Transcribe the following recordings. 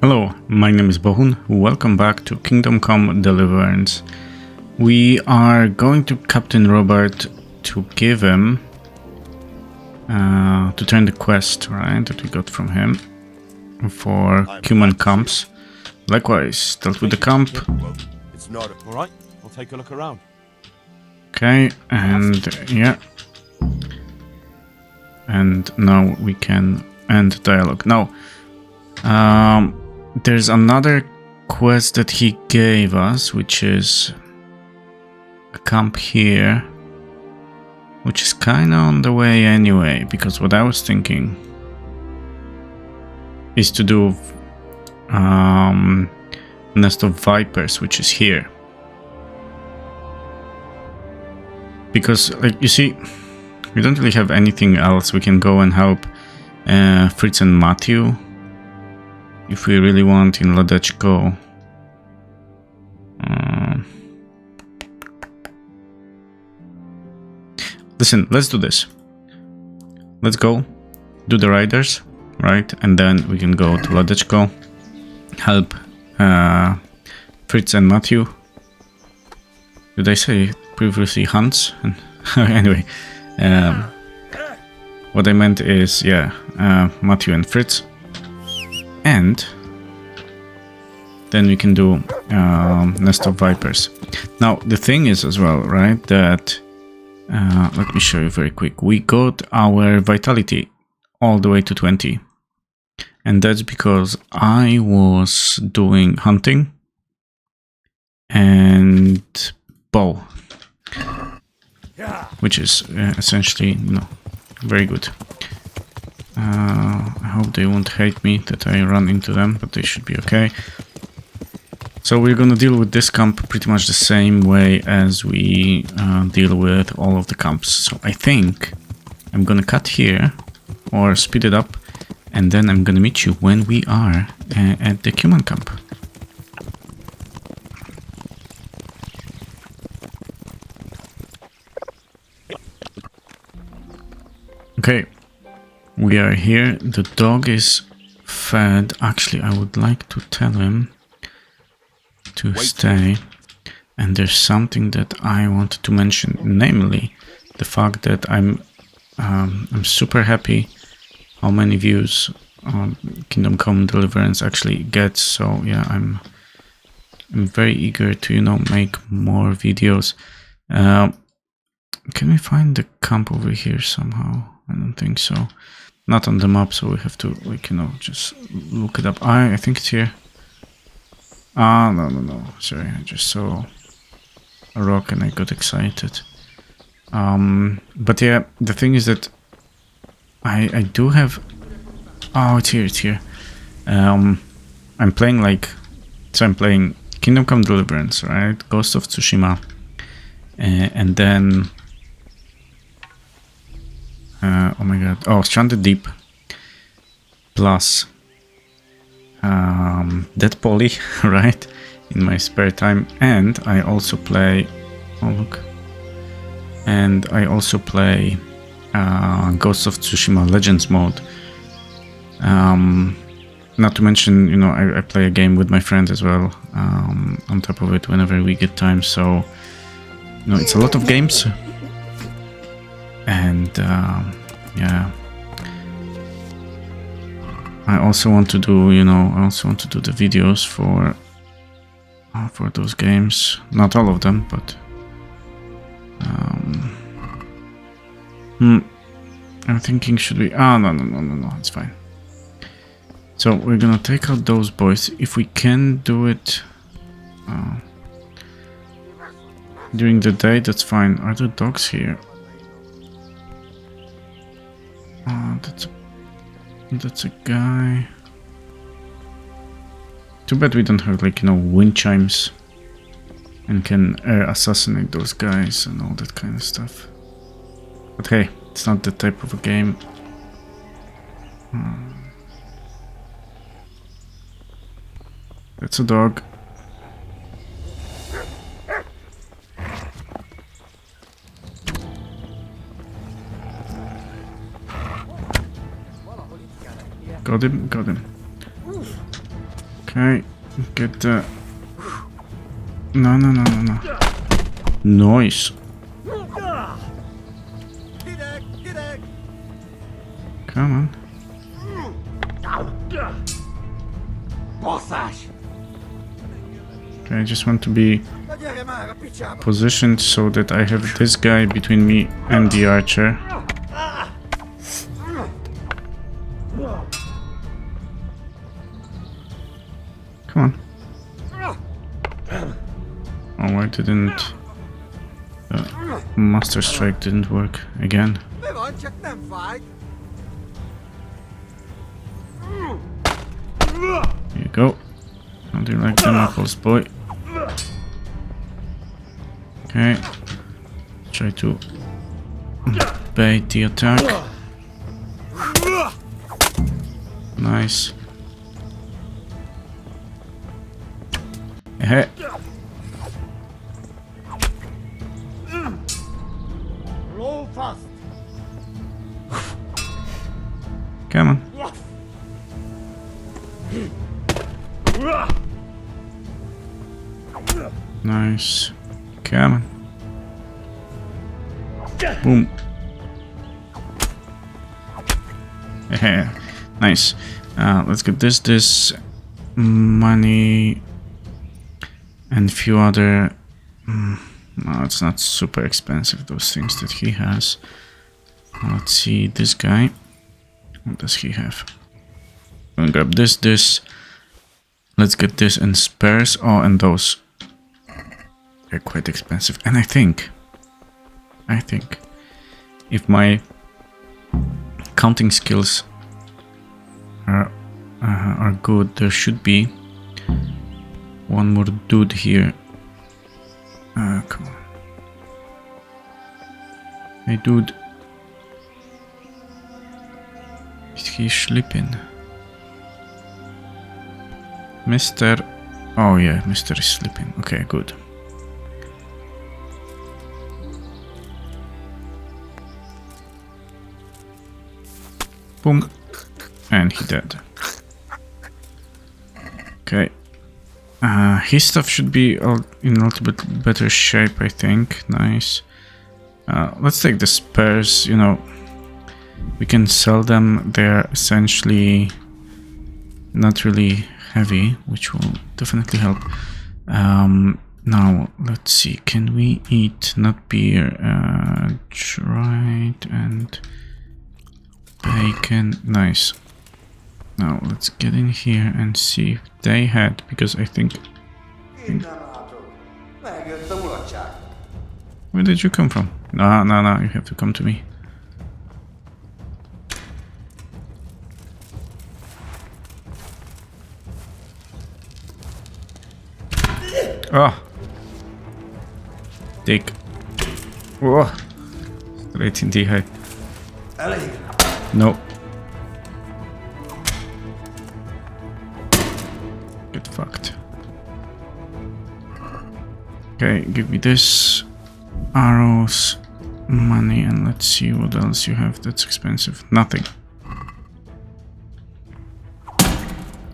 Hello, my name is Bohun. Welcome back to Kingdom Come Deliverance. We are going to Captain Robert to give him to turn the quest, right, that we got from him for human camps. Likewise, dealt with the camp. It's not all right. I'll take a look around. Okay, and yeah. And now we can end dialogue. Now, there's another quest that he gave us, which is a camp here, which is kind of on the way anyway, because what I was thinking is to do Nest of Vipers, which is here. Because, like, you see, we don't really have anything else. We can go and help Fritz and Matthew if we really want in Ladeczko. Listen, let's do this. Let's go do the riders, right? And then we can go to Ladeczko, help Fritz and Matthew. Did I say previously Hans? Anyway, what I meant is, yeah, Matthew and Fritz. And then we can do Nest of Vipers. Now, the thing is as well, right, that let me show you very quick. We got our vitality all the way to 20. And that's because I was doing hunting and bow, which is essentially, you know, very good. I hope they won't hate me that I run into them, but they should be okay. So we're gonna deal with this camp pretty much the same way as we deal with all of the camps. So I think I'm gonna cut here or speed it up, and then I'm gonna meet you when we are at the human camp. Okay, we are here. The dog is fed. Actually, I would like to tell him to stay. And there's something that I wanted to mention, namely the fact that I'm super happy how many views Kingdom Come Deliverance actually gets. So yeah, I'm very eager to, you know, make more videos. Can we find the camp over here somehow? I don't think so. Not on the map, so we have to, like, you know, just look it up. I think it's here. Ah, no. Sorry, I just saw a rock and I got excited. But yeah, the thing is that I do have... Oh, it's here. I'm playing like... So I'm playing Kingdom Come Deliverance, right? Ghost of Tsushima. And then... oh my god. Oh, Stranded Deep. Plus... Dead Poly, right? In my spare time. And I also play... Oh, look. And I also play Ghost of Tsushima Legends mode. Not to mention, you know, I play a game with my friends as well. On top of it, whenever we get time. So, you know, it's a lot of games. And, yeah. I also want to do, you know, the videos for those games. Not all of them, but I'm thinking, should we? Ah, no, it's fine. So we're gonna take out those boys if we can do it during the day. That's fine. Are there dogs here? That's a guy. Too bad we don't have, like, you know, wind chimes and can assassinate those guys and all that kind of stuff. But hey, it's not that type of a game. That's a dog. Got him. Okay, get the... No, no, no, no, no. Nice. Come on. Okay, I just want to be positioned so that I have this guy between me and the archer. Come on. Oh, why didn't... Master Strike didn't work again. Here you go. How do you like them apples, boy? Okay. Try to bait the attack. Nice. Hey. Roll fast. Come on. Nice. Come on. Boom. Yeah. Nice. Let's get this money and a few other... no, it's not super expensive, those things that he has. Let's see, this guy. What does he have? I'm gonna grab this. Let's get this and spares. Oh, and those. They're quite expensive. And I think if my counting skills are good, there should be one more dude here. Come on. Hey, dude. Is he sleeping? Mr. Oh yeah, Mr. is sleeping. Okay, good. Boom. And he dead. Okay. His stuff should be in a little bit better shape, I think. Nice. Let's take the spares, you know. We can sell them. They're essentially not really heavy, which will definitely help. Now, let's see. Can we eat not beer? Dried and bacon. Nice. Now, let's get in here and see if they had, because I think... Where did you come from? No, you have to come to me. Oh. Dick. Whoa. Straight in the head. No. Get fucked. Okay, give me this. Arrows, money, and let's see what else you have that's expensive. Nothing.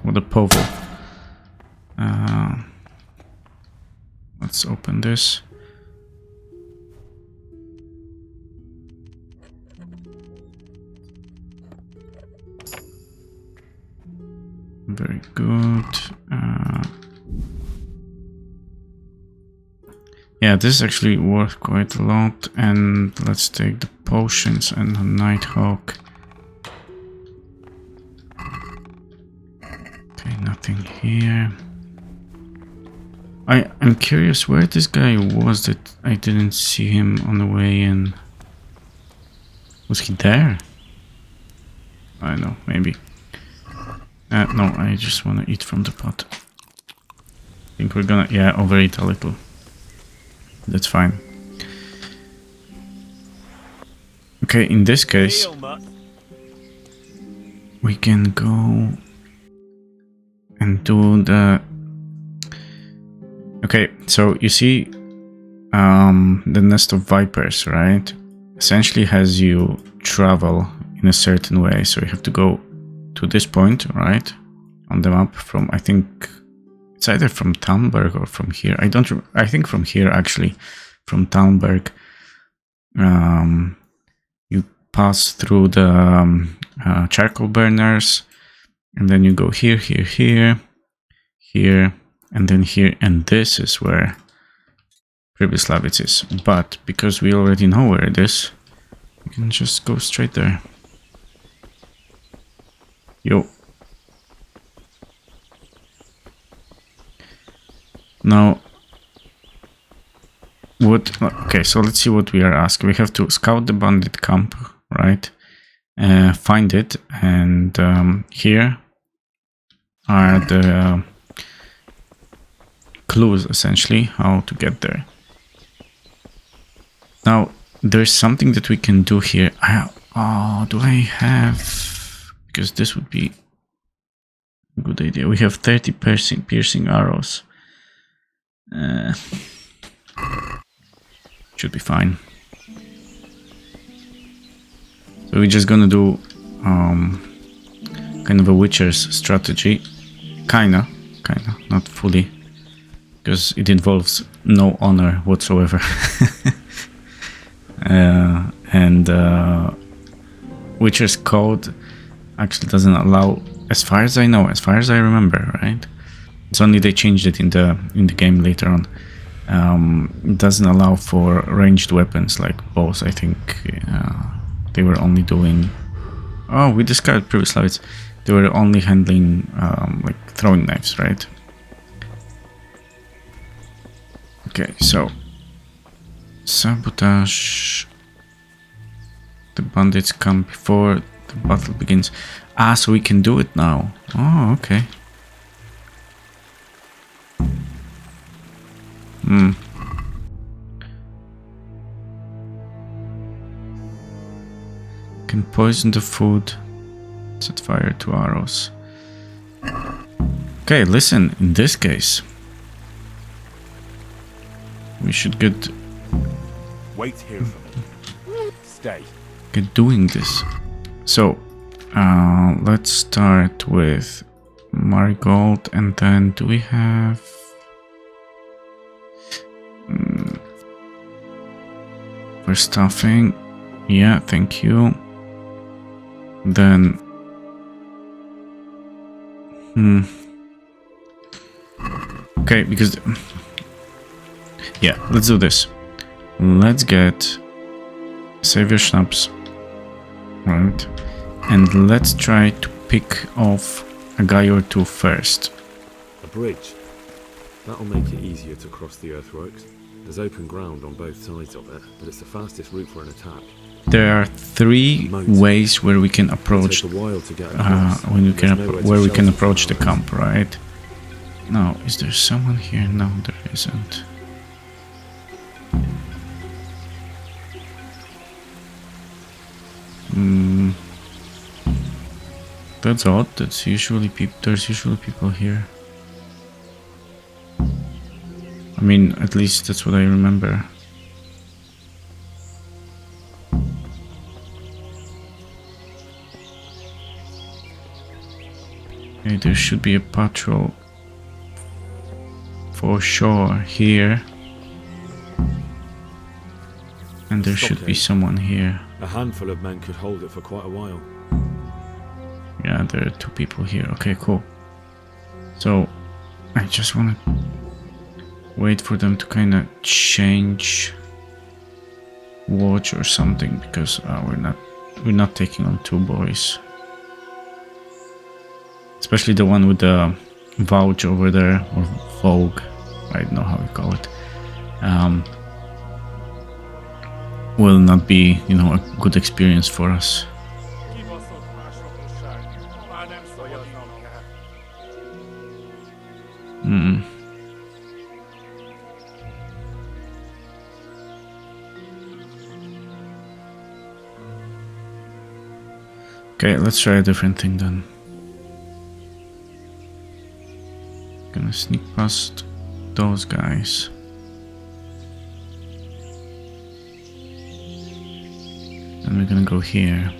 What a povo. Let's open this. Very good. Yeah, this is actually worth quite a lot. And let's take the potions and the Nighthawk. Okay, nothing here. I'm curious where this guy was that I didn't see him on the way in. Was he there? I don't know, maybe. No, I just want to eat from the pot. I think we're gonna, yeah, overeat a little. That's fine. Okay, in this case, we can go and do the... Okay, so you see the nest of vipers, right? Essentially has you travel in a certain way, so you have to go to this point, right? on the map from, I think it's either from Talmberg or from here. I think from here actually, from Talmberg. You pass through the charcoal burners, and then you go here, here, here, here, and then here, and this is where Pribyslavitz is. But because we already know where it is, we can just go straight there. Yo. Now, okay, so let's see what we are asked. We have to scout the bandit camp, right? Find it, and here are the clues, essentially, how to get there. Now, there's something that we can do here. Do I have... Because this would be a good idea. We have 30 piercing arrows. Should be fine. So we're just gonna do kind of a witcher's strategy. Kinda, not fully, because it involves no honor whatsoever. And Witcher's code actually doesn't allow, as far as I know, as far as I remember, right? It's only they changed it in the game later on. It doesn't allow for ranged weapons like bows. I think they were only doing... Oh, we discovered previous slides. They were only handling like throwing knives, right? Okay, so sabotage. The bandits come before the battle begins. Ah, so we can do it now. Oh, okay. Can poison the food. Set fire to arrows. Okay, listen, in this case, we should get Wait here for me. Stay. get doing this. So, let's start with Marigold, and then do we have... for stuffing? Yeah, thank you. Then... Okay, because... Yeah, let's do this. Let's get Savior Schnapps. Right. And let's try to pick off a guy or two first. A bridge. That'll make it easier to cross the earthworks. There's open ground on both sides of it, but it's the fastest route for an attack. There are three ways where we can approach where we can approach the camp, right? Now, is there someone here? No, there isn't. That's odd. There's usually people here. I mean, at least that's what I remember. Okay, there should be a patrol for sure here. And there should be someone here. A handful of men could hold it for quite a while. Yeah, there are two people here. Okay, cool. So, I just want to wait for them to kind of change watch or something, because we're not taking on two boys. Especially the one with the vouch over there, or vogue, I don't know how you call it. Will not be, you know, a good experience for us. Okay, let's try a different thing then. Gonna sneak past those guys. And we're gonna go here.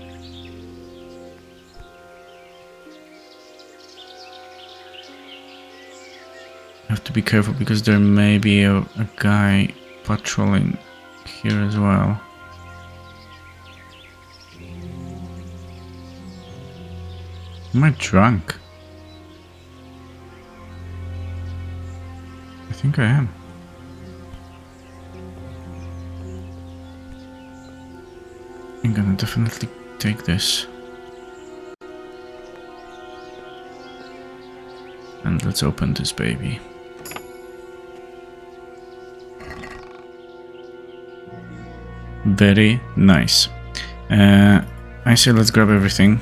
have to be careful because there may be a guy patrolling here as well. Am I drunk? I think I am. I'm gonna definitely take this. And let's open this baby. Very nice. I say let's grab everything.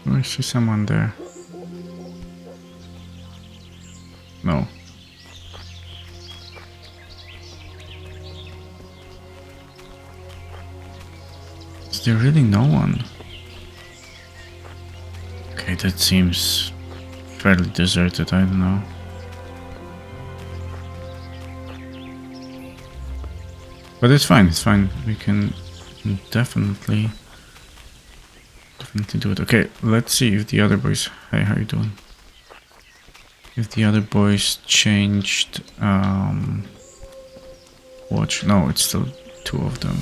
I see someone there. No. Is there really no one? Okay, that seems fairly deserted, I don't know. But it's fine, we can definitely do it. Okay, let's see if the other boys... Hey, how you doing? If the other boys changed... watch... No, it's still two of them.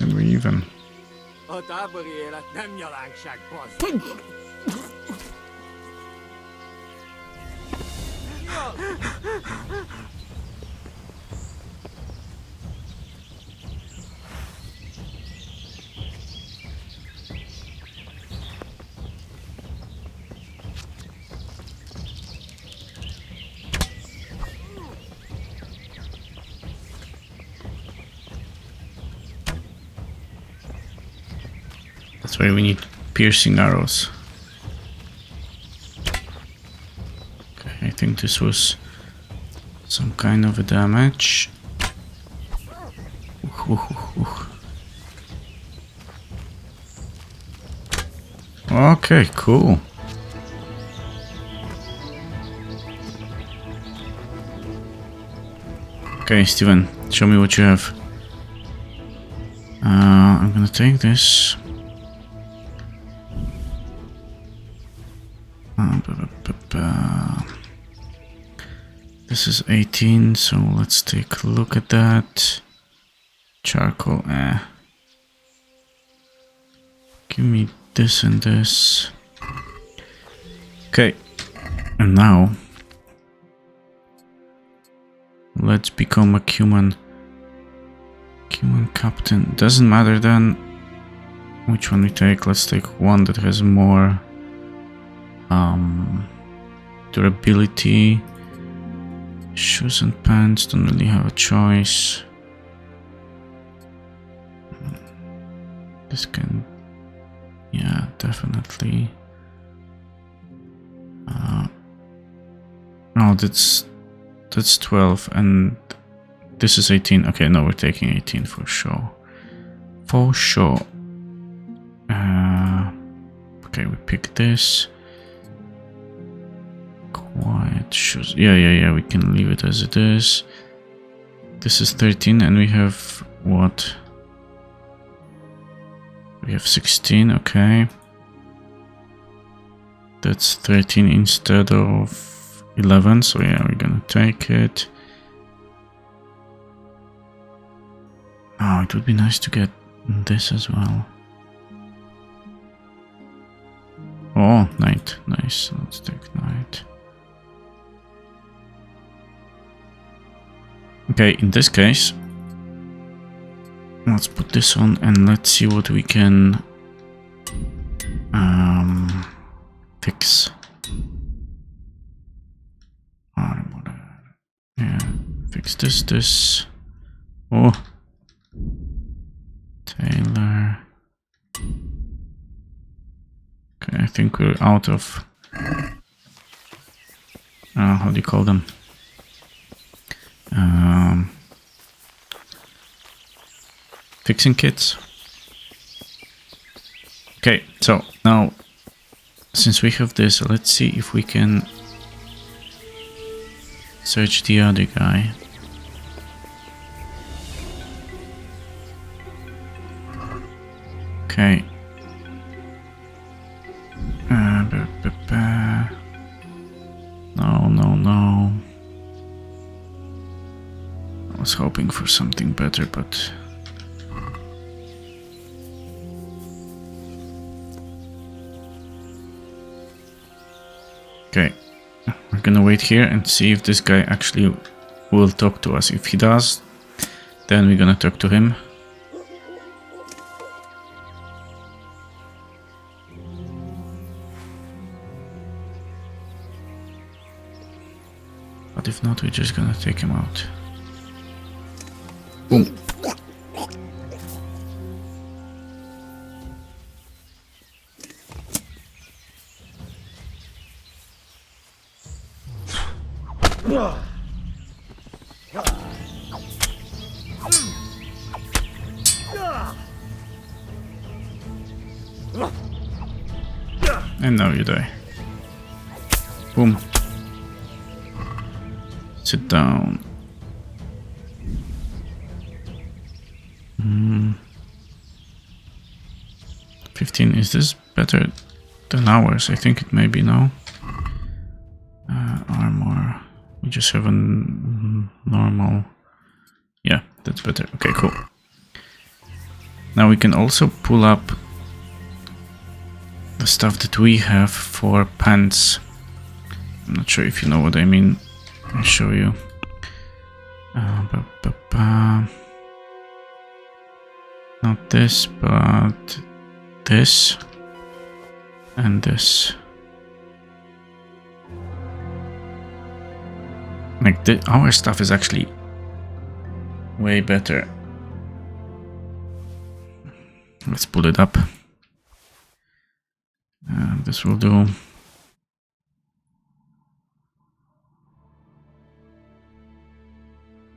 And we even... A tábori élet nem nyalánkság, bazd! That's why we need piercing arrows. Okay, I think this was some kind of a damage. Okay, cool. Okay, Steven, show me what you have. I'm gonna take this. This is 18, so let's take a look at that. Charcoal, Give me this and this. Okay, and now let's become a human captain. Doesn't matter then which one we take. Let's take one that has more durability. Shoes and pants, don't really have a choice. This can, yeah, definitely. No, that's 12 and this is 18. Okay, no, we're taking 18 for sure. For sure. Okay, we pick this. Quiet shoes. Yeah, we can leave it as it is. This is 13 and we have what? We have 16, okay. That's 13 instead of 11, so yeah, we're gonna take it. Oh, it would be nice to get this as well. Oh, night, nice. Let's take night. Okay, in this case, let's put this on and let's see what we can fix. Yeah, fix this. Oh, Taylor. think we're out of... how do you call them? Fixing kits. Okay, so now, since we have this, let's see if we can search the other guy. Okay. No. I was hoping for something better, but... Okay. We're gonna wait here and see if this guy actually will talk to us. If he does, then we're gonna talk to him. But if not, we're just gonna take him out. Boom. And now you die. Boom. Sit down. 15. Is this better than ours? I think it may be now. Armor. We just have a normal. Yeah, that's better. Okay, cool. Now we can also pull up the stuff that we have for pants. I'm not sure if you know what I mean. I'll show you. Not this, but this and this. Like our stuff is actually way better. Let's pull it up. This will do.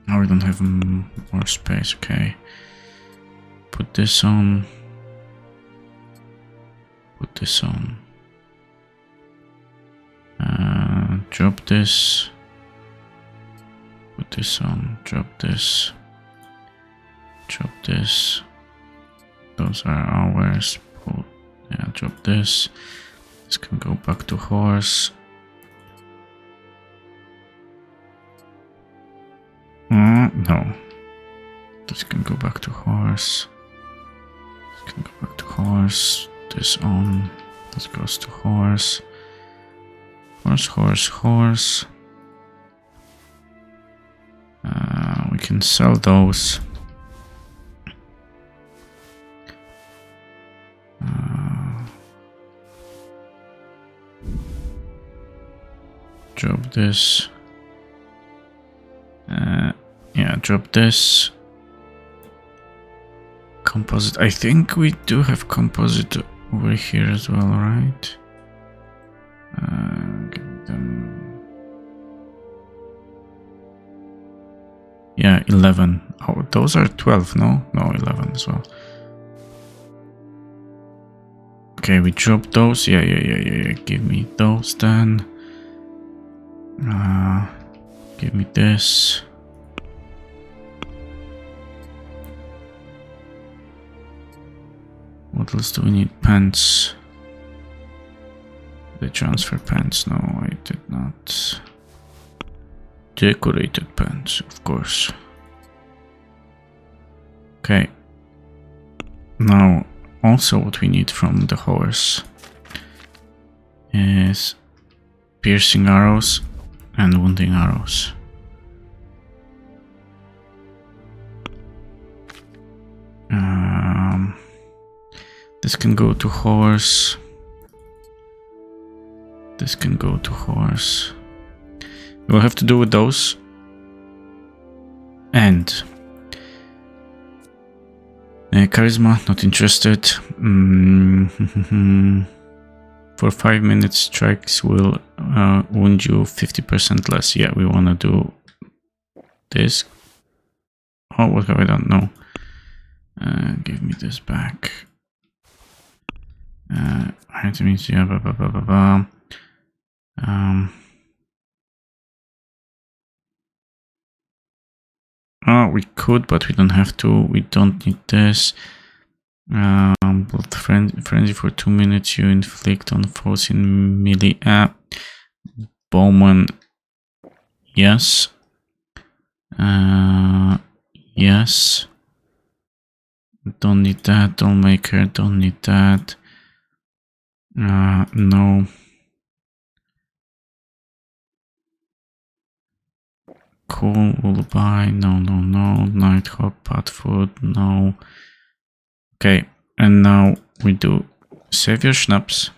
Now we don't have more space. Okay. Put this on. Put this on. Drop this. Put this on. Drop this. Drop this. Those are ours. Pull. Yeah, drop this. This can go back to horse. No. This can go back to horse. This can go back to horse. This on. This goes to horse. Horse, horse, horse. We can sell those. Drop this. Yeah, drop this. Composite. I think we do have composite over here as well, right? Get them. Yeah, 11. Oh, those are 12, no? No, 11 as well. Okay, we drop those. Yeah. Give me those then. Give me this. What else do we need? Pants. The transfer pants. No, I did not. Decorated pants, of course. Okay. Now, also what we need from the horse is piercing arrows and wounding arrows. This can go to horse. This can go to horse. We'll have to do with those. And charisma, not interested. For 5 minutes, strikes will wound you 50% less. Yeah, we want to do this. Oh, what have I done? No. Give me this back. Items, yeah, blah, blah, blah, blah, blah. Oh, we could, but we don't have to. We don't need this. Blood frenzy for 2 minutes. You inflict on foes in melee. Bowman. Yes. Yes. Don't need that. Dollmaker. Don't need that. No. Cool. Lullaby. No, no, no. Nighthawk. Padfoot. No. Okay. And now we do save your schnapps.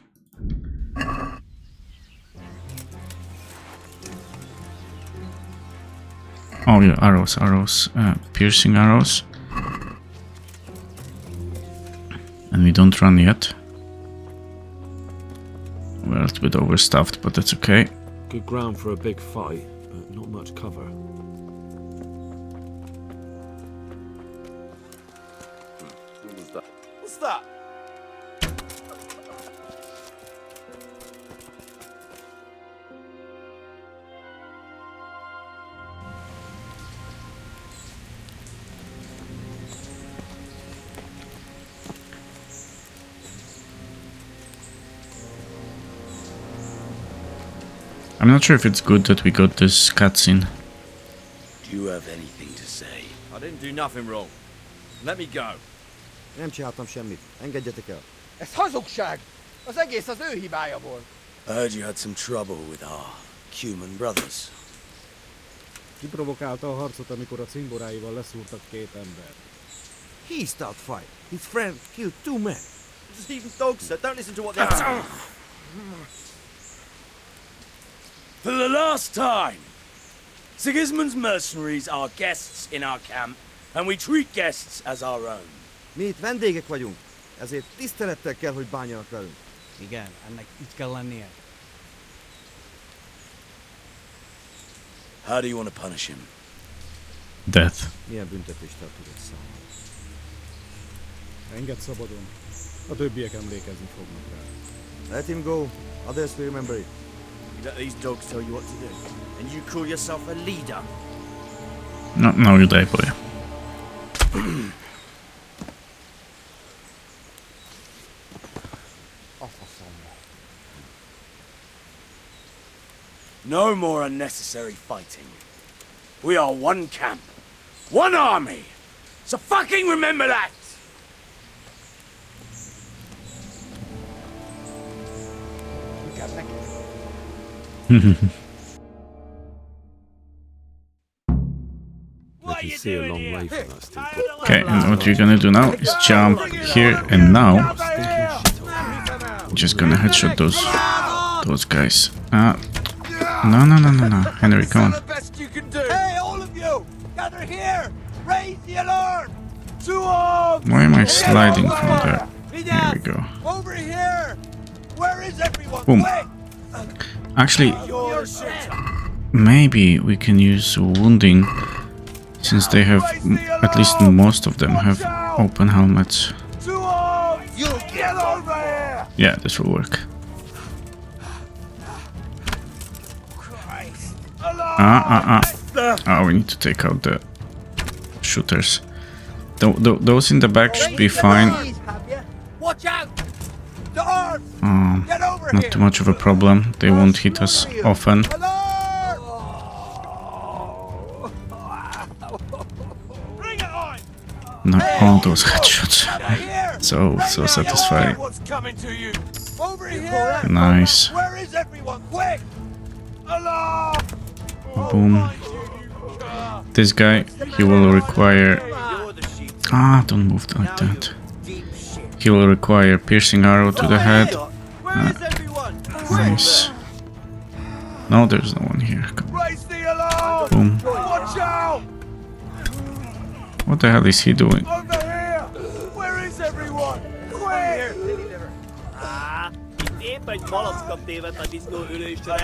Oh yeah, arrows. Piercing arrows. And we don't run yet. We're a little bit overstuffed, but that's okay. Good ground for a big fight, but not much cover. What's that? I'm not sure if it's good that we got this cutscene. Do you have anything to say? I didn't do nothing wrong. Let me go. Nem csináltam semmit. Engedjetek el. Ez hazugság! Az egész az ő hibája volt. I heard you had some trouble with our human brothers. Kiprovokálta a harcot, amikor a cimboráival leszúrtak 2 ember. He started fight. His friend killed 2 men. Just even dogs, sir. Don't listen to what they're saying. For the last time! Sigismund's mercenaries are guests in our camp, and we treat guests as our own. Mi itt vendégek vagyunk, ezért tisztelettel kell, hogy bánjanak velünk. Igen, ennek így kell lennie. How do you want to punish him? Death. Milyen büntetést tartod számomra? Engedd szabadon. A többiek emlékezni fognak rá. Let him go. Others will remember it. You let these dogs tell you what to do. And you call yourself a leader. No, you die, boy. No more unnecessary fighting. We are one camp, one army. So fucking remember that! You can see a long way from that steeple. Okay, and what you're gonna do now is jump here and now. Just gonna headshot those guys. No. Henry, come on. Hey, all of you! Gather here! Raise the alarm! 2 arms! Why am I sliding from there? Here we go. Over here! Where is everyone? Boom. Quick! Actually, Your shit! maybe we can use wounding, since they have, at least most of them have open helmets. 2 arms! You get over here! Yeah, this will work. Oh, we need to take out the shooters. Those in the back should be fine. Watch out! The arms! Get over Not too much of a problem. They won't hit us often. Alarm! Bring it on! No, all those headshots. Here! So satisfying. What's coming to you? Over here! Nice. Where is everyone? Quick! Alarm! Boom. This guy, he will require... don't move like that. He will require piercing arrow to the head. Where is everyone? Nice. No, there's no one here. Come on. Raise the alarm! Boom. Watch out! What the hell is he doing? Over here! Where is everyone? Quick! Épp egy malacka tévedt a disznóülésre.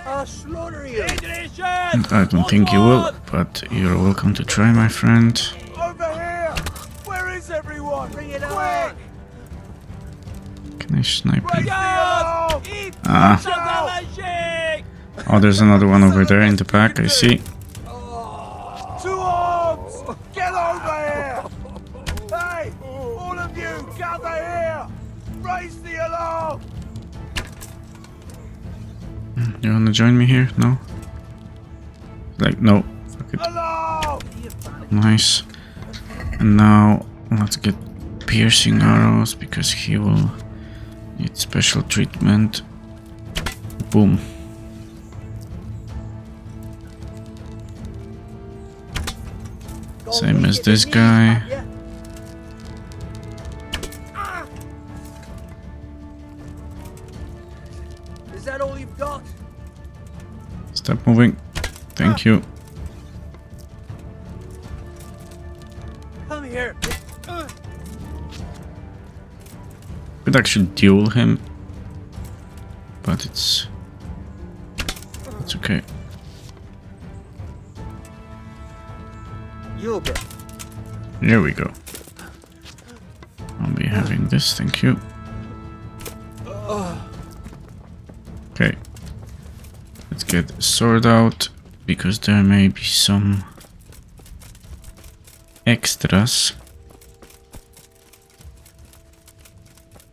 I'll slaughter you. I don't think you will, but you're welcome to try, my friend. Over here. Where is everyone? Bring it on. Can I snipe him? Eat. Ah. Oh, there's another one over there in the back, I see. 2 arms. Get over here. Hey, all of you, gather here. Raise the alarm. You wanna join me here? No? Like, no. Fuck it. Alarm. Nice. And now, let's get piercing arrows, because he will need special treatment. Boom. Same as this guy. Is that all you've got? Stop moving. Thank you. Come here. Could actually duel him, but it's okay. You bet. There we go. I'll be having this, thank you. Okay. Let's get the sword out, because there may be some extras.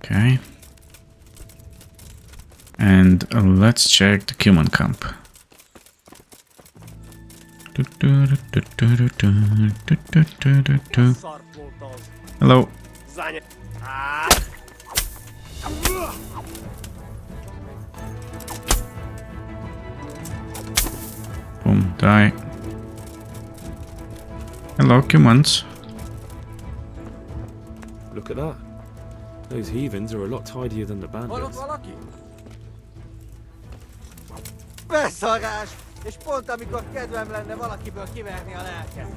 Okay. And let's check the human camp. Hello. Boom, die. Hello, humans. Look at that. Those heathens are a lot tidier than the bandits. valaki? Beszarás! És pont amikor kedvem lenne valakiből kiverni a lelket.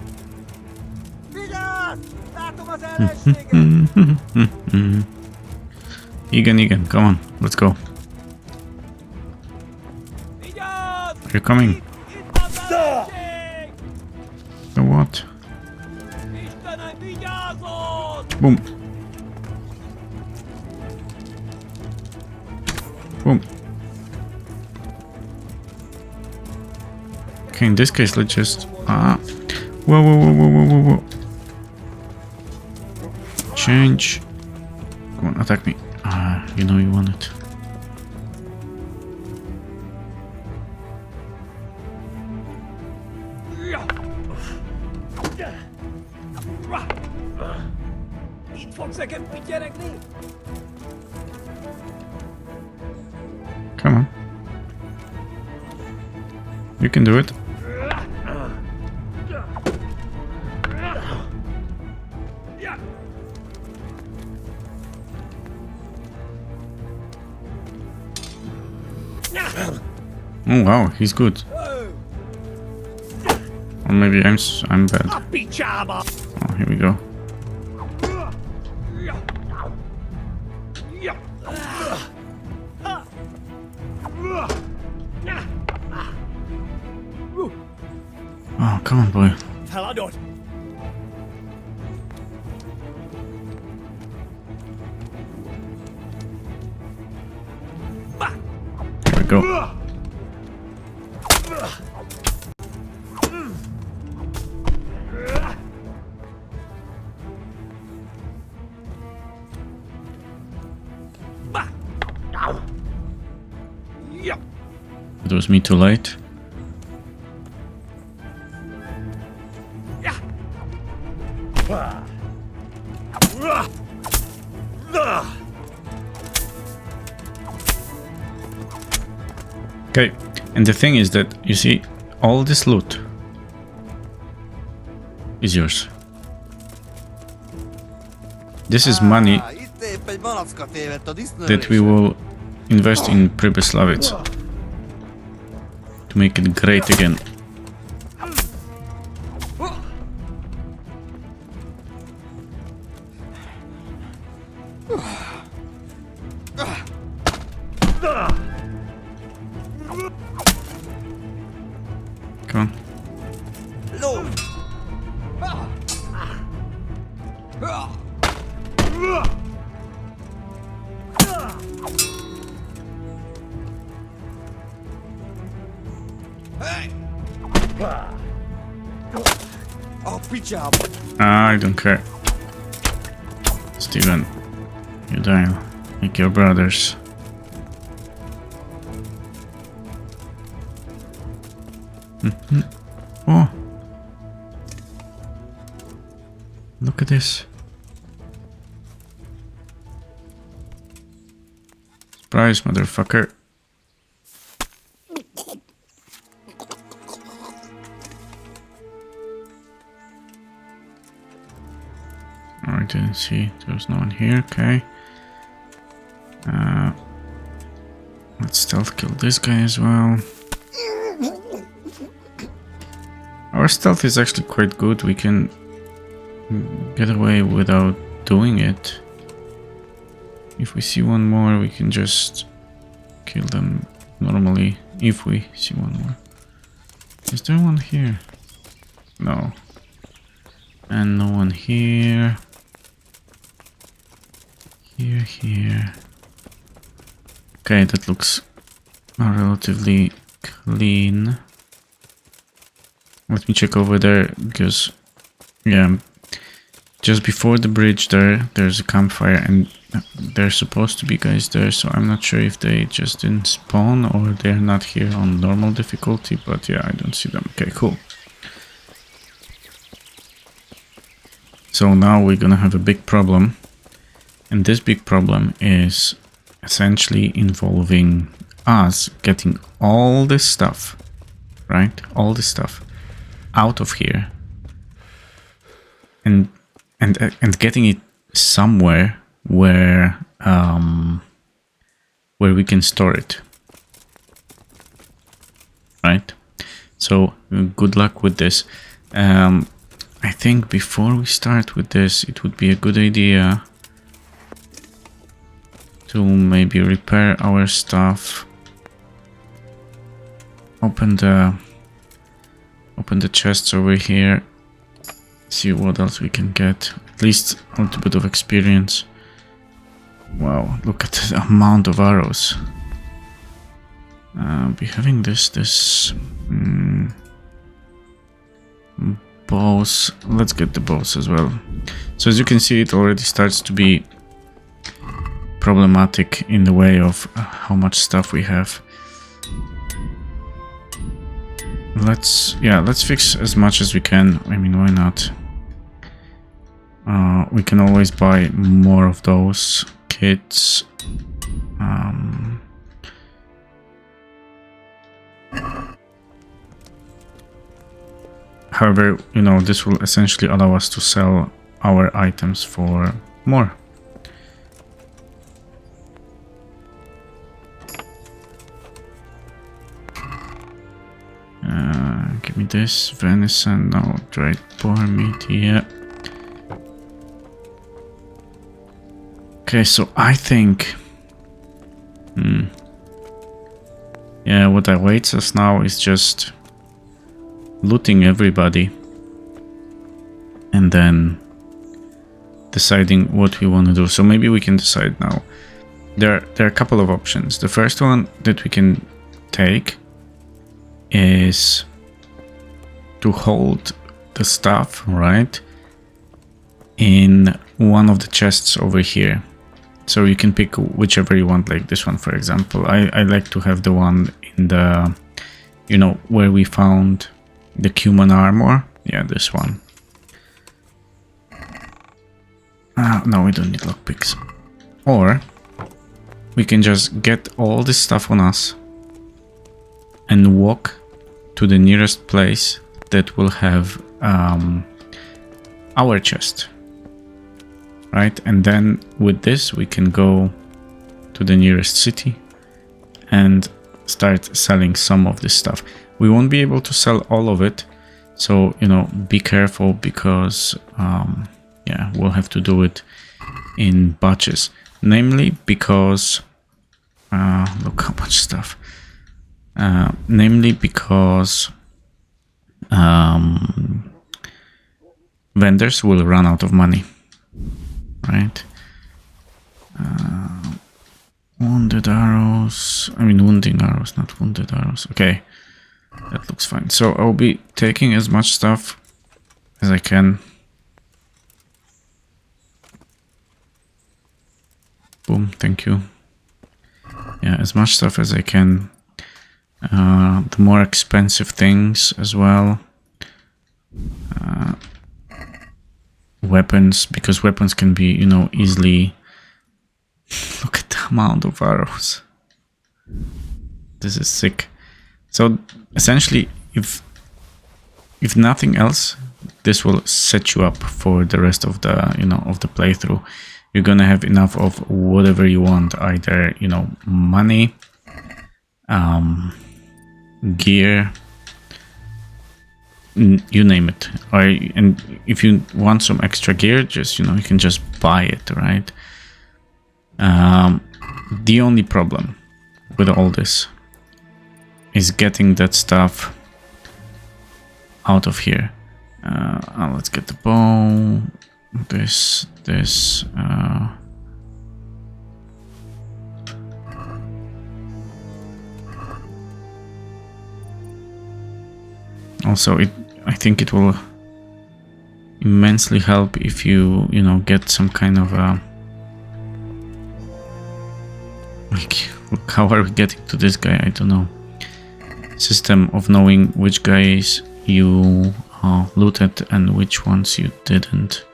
Vigyázz! Látom az ellenséget! Igen, come on, let's go. You're coming. The what? Boom. Boom. Okay, in this case, let's just... Whoa. Change. Come on, attack me. You know you want it. Itt fogsz nekem pityeregni? Come on. You can do it. Oh wow, he's good. Or maybe I'm bad. Oh, here we go. Oh, come on, boy. Feladod! Here we go. It was me too late. Okay, and the thing is that, you see, all this loot is yours. This is money Itt épp egy malacka tévedt a that we will invest in Pribyslavitz to make it great again. I'll beat you up. I don't care. Steven, you die like your brothers. Oh, look at this. Surprise, motherfucker. Oh, I didn't see. There was no one here. Okay. Let's stealth kill this guy as well. Our stealth is actually quite good. We can get away without doing it. If we see one more, we can just kill them normally. If we see one more. Is there one here? No. And no one here. Here. Okay, that looks relatively clean. Let me check over there, because, yeah, just before the bridge there's a campfire, and there's supposed to be guys there, so I'm not sure if they just didn't spawn or they're not here on normal difficulty, but yeah, I don't see them. Okay, cool. So now we're gonna have a big problem, and this big problem is essentially involving us getting all this stuff, right? All this stuff out of here and getting it somewhere where we can store it, right? So good luck with this. I think before we start with this, it would be a good idea to maybe repair our stuff. Open the chests over here. See what else we can get. At least a little bit of experience. Wow, look at the amount of arrows. Be having this bows. Let's get the bows as well. So as you can see, it already starts to be problematic in the way of how much stuff we have. Let's fix as much as we can. I mean, why not? We can always buy more of those kits. However, you know, this will essentially allow us to sell our items for more. Give me this venison, no, dried boar meat, yeah. Okay, so I think, yeah, what awaits us now is just looting everybody and then deciding what we want to do. So maybe we can decide now. There are a couple of options. The first one that we can take is to hold the stuff, right, in one of the chests over here. So you can pick whichever you want, like this one, for example. I like to have the one in the, you know, where we found the human armor. Yeah, this one. No, we don't need lockpicks. Or we can just get all this stuff on us and walk to the nearest place that will have our chest, right? And then with this we can go to the nearest city and start selling some of this stuff. We won't be able to sell all of it, so, you know, be careful, because yeah, we'll have to do it in batches, namely because look how much stuff. Namely because vendors will run out of money, right? Wounded arrows. I mean, wounding arrows, not wounded arrows. Okay, that looks fine. So I'll be taking as much stuff as I can. Boom, thank you. Yeah, as much stuff as I can. The more expensive things as well. Weapons, because weapons can be, you know, easily... Look at the amount of arrows. This is sick. So essentially, if nothing else, this will set you up for the rest of the, you know, of the playthrough. You're gonna have enough of whatever you want, either, you know, money, gear, you name it. And if you want some extra gear, just, you know, you can just buy it, right? The only problem with all this is getting that stuff out of here. Let's get the bow. This. Also, I think it will immensely help if you know, get some kind of a... Like, look, how are we getting to this guy? I don't know. System of knowing which guys you looted and which ones you didn't.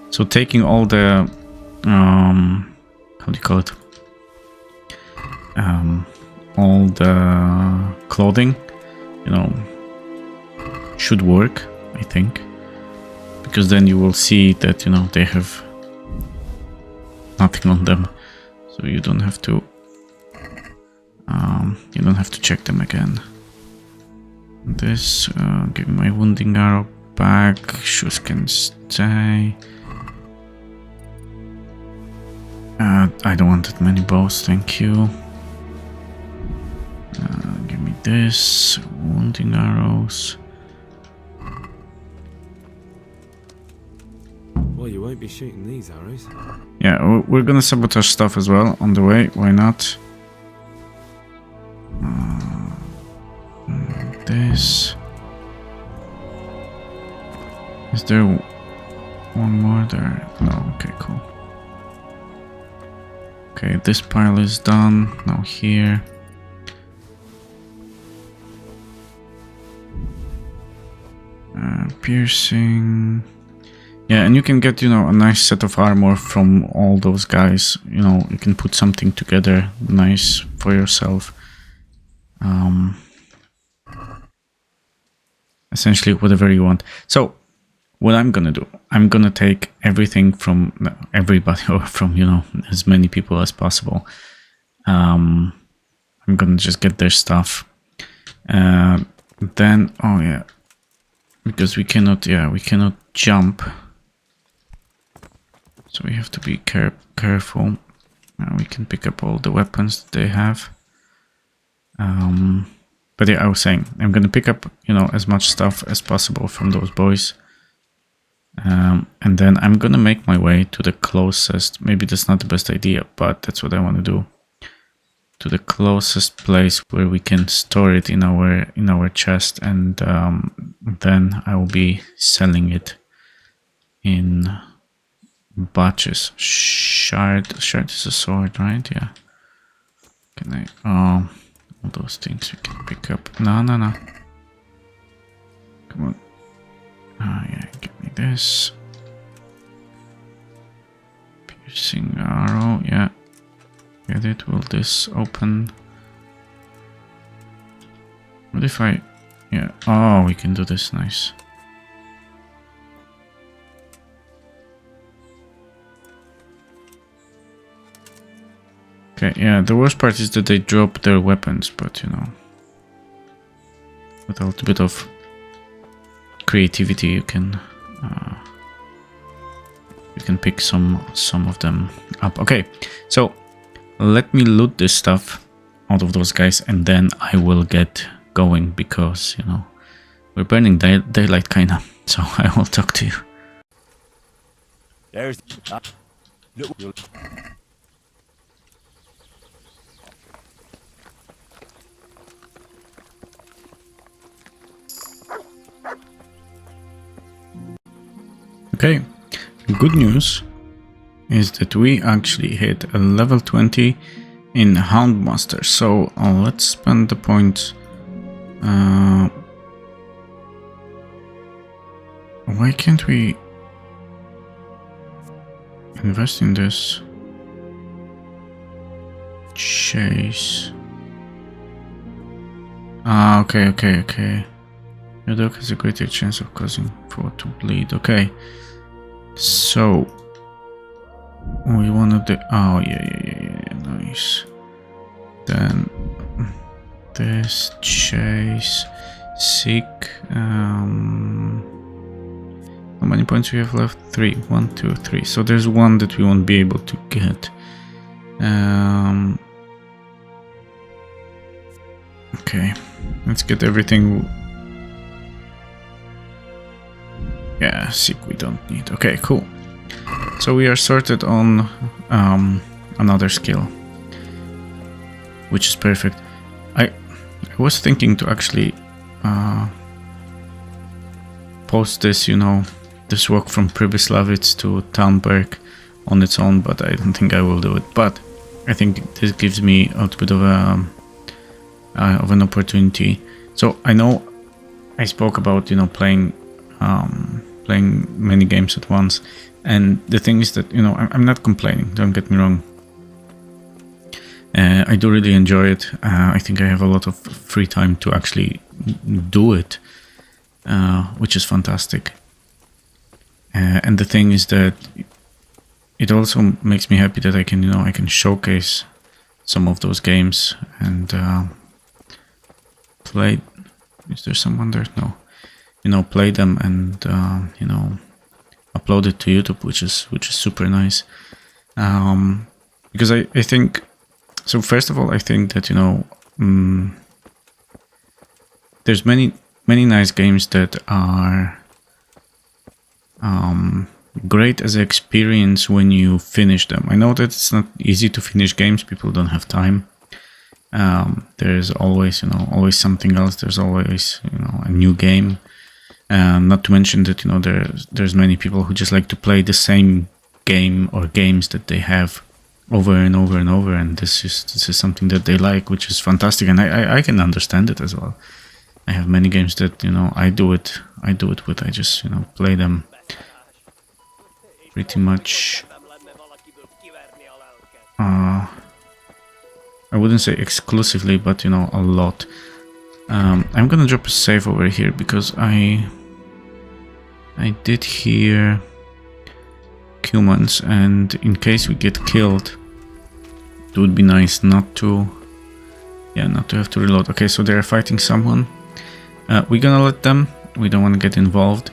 So taking all the how do you call it? All the clothing, you know, should work, I think, because then you will see that, you know, they have nothing on them, so you don't have to check them again. This, give me my wounding arrow back. Shoes can stay. I don't want that many bows, thank you. Give me this, wounding arrows. Well, you won't be shooting these arrows. Yeah, we're gonna sabotage stuff as well on the way, why not? This. Is there one more there? No, okay, cool. Okay, this pile is done. Now here. Piercing. Yeah, and you can get, you know, a nice set of armor from all those guys. You know, you can put something together nice for yourself. Essentially, whatever you want. So, what I'm gonna do, I'm gonna take everything from everybody, or from, you know, as many people as possible. I'm gonna just get their stuff. Then, oh yeah, because we cannot jump. So we have to be careful. We can pick up all the weapons that they have. But yeah, I was saying, I'm gonna pick up, you know, as much stuff as possible from those boys. And then I'm gonna make my way to the closest, maybe that's not the best idea, but that's what I want to do. To the closest place where we can store it in our chest, and then I will be selling it in batches. Shard is a sword, right? Yeah. Can I? Oh, all those things we can pick up. No. Come on. Ah, yeah. Give me this. Piercing arrow. Yeah. Get it. Will this open? What if I? Yeah. Oh, we can do this. Nice. Okay, yeah, the worst part is that they drop their weapons, but you know, with a little bit of creativity you can pick some of them up. Okay, so let me loot this stuff out of those guys, and then I will get going because, you know, we're burning daylight kinda. So I will talk to you. There's little. Okay, good news is that we actually hit a level 20 in Houndmaster. So let's spend the points. Why can't we invest in this? Chase. Ah, okay. Your dog has a greater chance of causing foe to bleed. Okay. So we wanted the yeah, nice. Then this chase seek. How many points we have left? 3. 1, 2, 3. So there's one that we won't be able to get. Okay, let's get everything. Yeah, seek we don't need. Okay, cool. So we are sorted on another skill, which is perfect. I was thinking to actually post this, you know, this walk from Pribyslavitz to Talmberg on its own, but I don't think I will do it. But I think this gives me a little bit of an opportunity. So I know I spoke about, you know, playing many games at once, and the thing is that, you know, I'm not complaining, don't get me wrong. I do really enjoy it. I think I have a lot of free time to actually do it, which is fantastic. And the thing is that it also makes me happy that I can, you know, I can showcase some of those games and play. Is there someone there? No. You know, play them and you know, upload it to YouTube, which is super nice. Because I think, so first of all, I think that, you know, there's many nice games that are great as an experience when you finish them. I know that it's not easy to finish games, people don't have time. There's always, you know, always something else. There's always, you know, a new game. Not to mention that, you know, there's many people who just like to play the same game or games that they have over and over and over, and this is something that they like, which is fantastic, and I can understand it as well. I have many games that, you know, I do it with. I just, you know, play them pretty much. I wouldn't say exclusively, but, you know, a lot. I'm gonna drop a save over here because I did hear humans, and in case we get killed, it would be nice not to have to reload. Okay, so they're fighting someone. We're gonna let them. We don't want to get involved.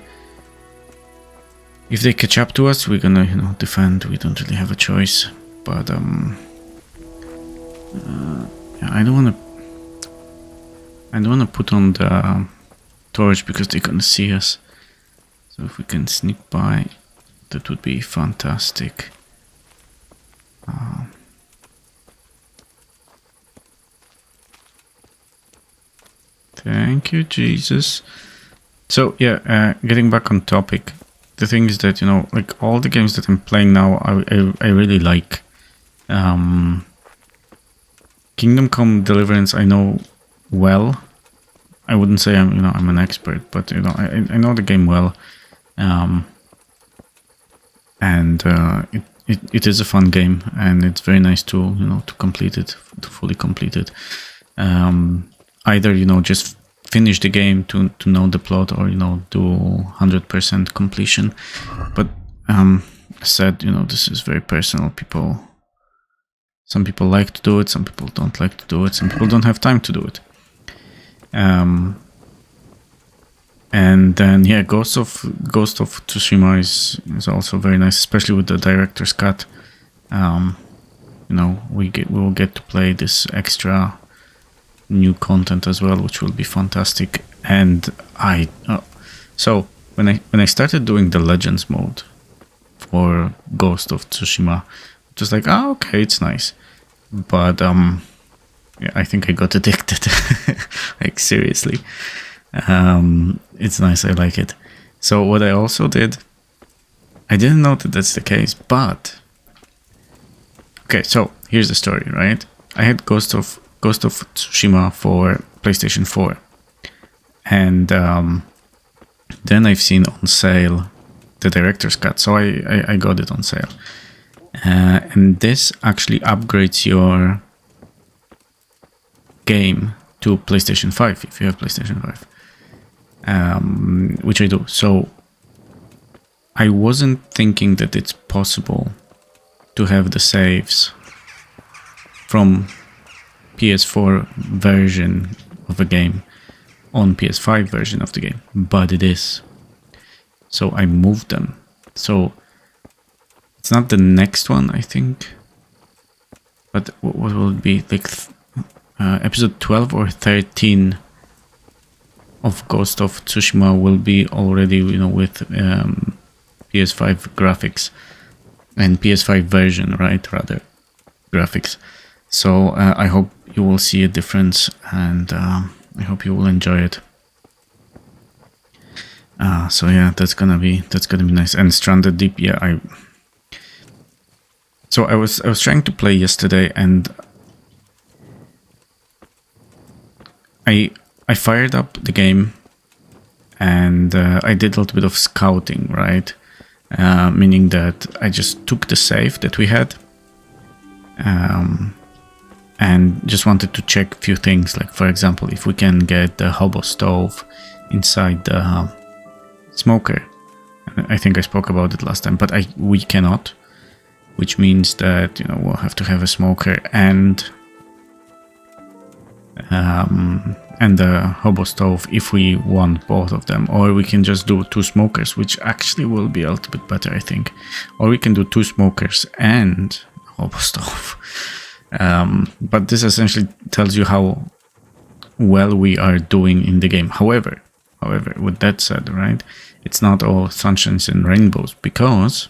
If they catch up to us, we're gonna, you know, defend. We don't really have a choice. But yeah, I don't want to put on the torch because they're gonna see us. So if we can sneak by, that would be fantastic. Thank you, Jesus. So yeah, getting back on topic, the thing is that, you know, like all the games that I'm playing now, I really like. Kingdom Come Deliverance, I know well. I wouldn't say I'm an expert, but, you know, I know the game well. And it is a fun game, and it's very nice to, you know, to complete it, to fully complete it. Either, you know, just finish the game to know the plot, or, you know, do 100% completion. But said, you know, this is very personal. Some people like to do it, some people don't like to do it, some people don't have time to do it. And then, yeah, Ghost of Tsushima is also very nice, especially with the director's cut. You know, we will get to play this extra new content as well, which will be fantastic. And so when I started doing the Legends mode for Ghost of Tsushima, just like, oh, okay, it's nice, but yeah, I think I got addicted. Like, seriously. It's nice, I like it. So what I also did, I didn't know that that's the case, but okay, so here's the story, right? I had Ghost of Tsushima for PlayStation 4, and then I've seen on sale the director's cut, so I got it on sale. And this actually upgrades your game to PlayStation 5 if you have PlayStation 5, which I do. So I wasn't thinking that it's possible to have the saves from PS4 version of a game on PS5 version of the game, but it is. So I moved them. So it's not the next one, I think, but what will it be? Like episode 12 or 13 of Ghost of Tsushima will be already, with PS5 graphics and PS5 version, right? Rather, graphics. So I hope you will see a difference, and I hope you will enjoy it. So yeah, that's gonna be nice. And Stranded Deep, yeah, So I was trying to play yesterday, and I fired up the game, and I did a little bit of scouting, right? Meaning that I just took the save that we had, and just wanted to check a few things, like, for example, if we can get the hobo stove inside the smoker. I think I spoke about it last time, but we cannot, which means that we'll have to have a smoker and the hobo stove if we want both of them, or we can just do 2 smokers, which actually will be a little bit better, I think, or we can do 2 smokers and hobo stove. But this essentially tells you how well we are doing in the game. However, with that said, right, it's not all sunshines and rainbows, because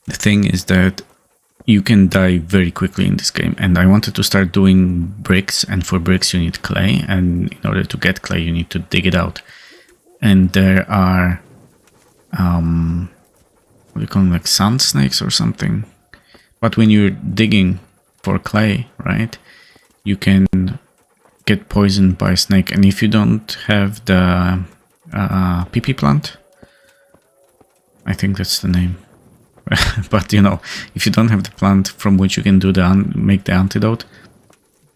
the thing is that you can die very quickly in this game, and I wanted to start doing bricks, and for bricks you need clay, and in order to get clay you need to dig it out. And there are what do you call them, like sand snakes or something. But when you're digging for clay, right, you can get poisoned by a snake, and if you don't have the PP plant, I think that's the name. But if you don't have the plant from which you can do make the antidote,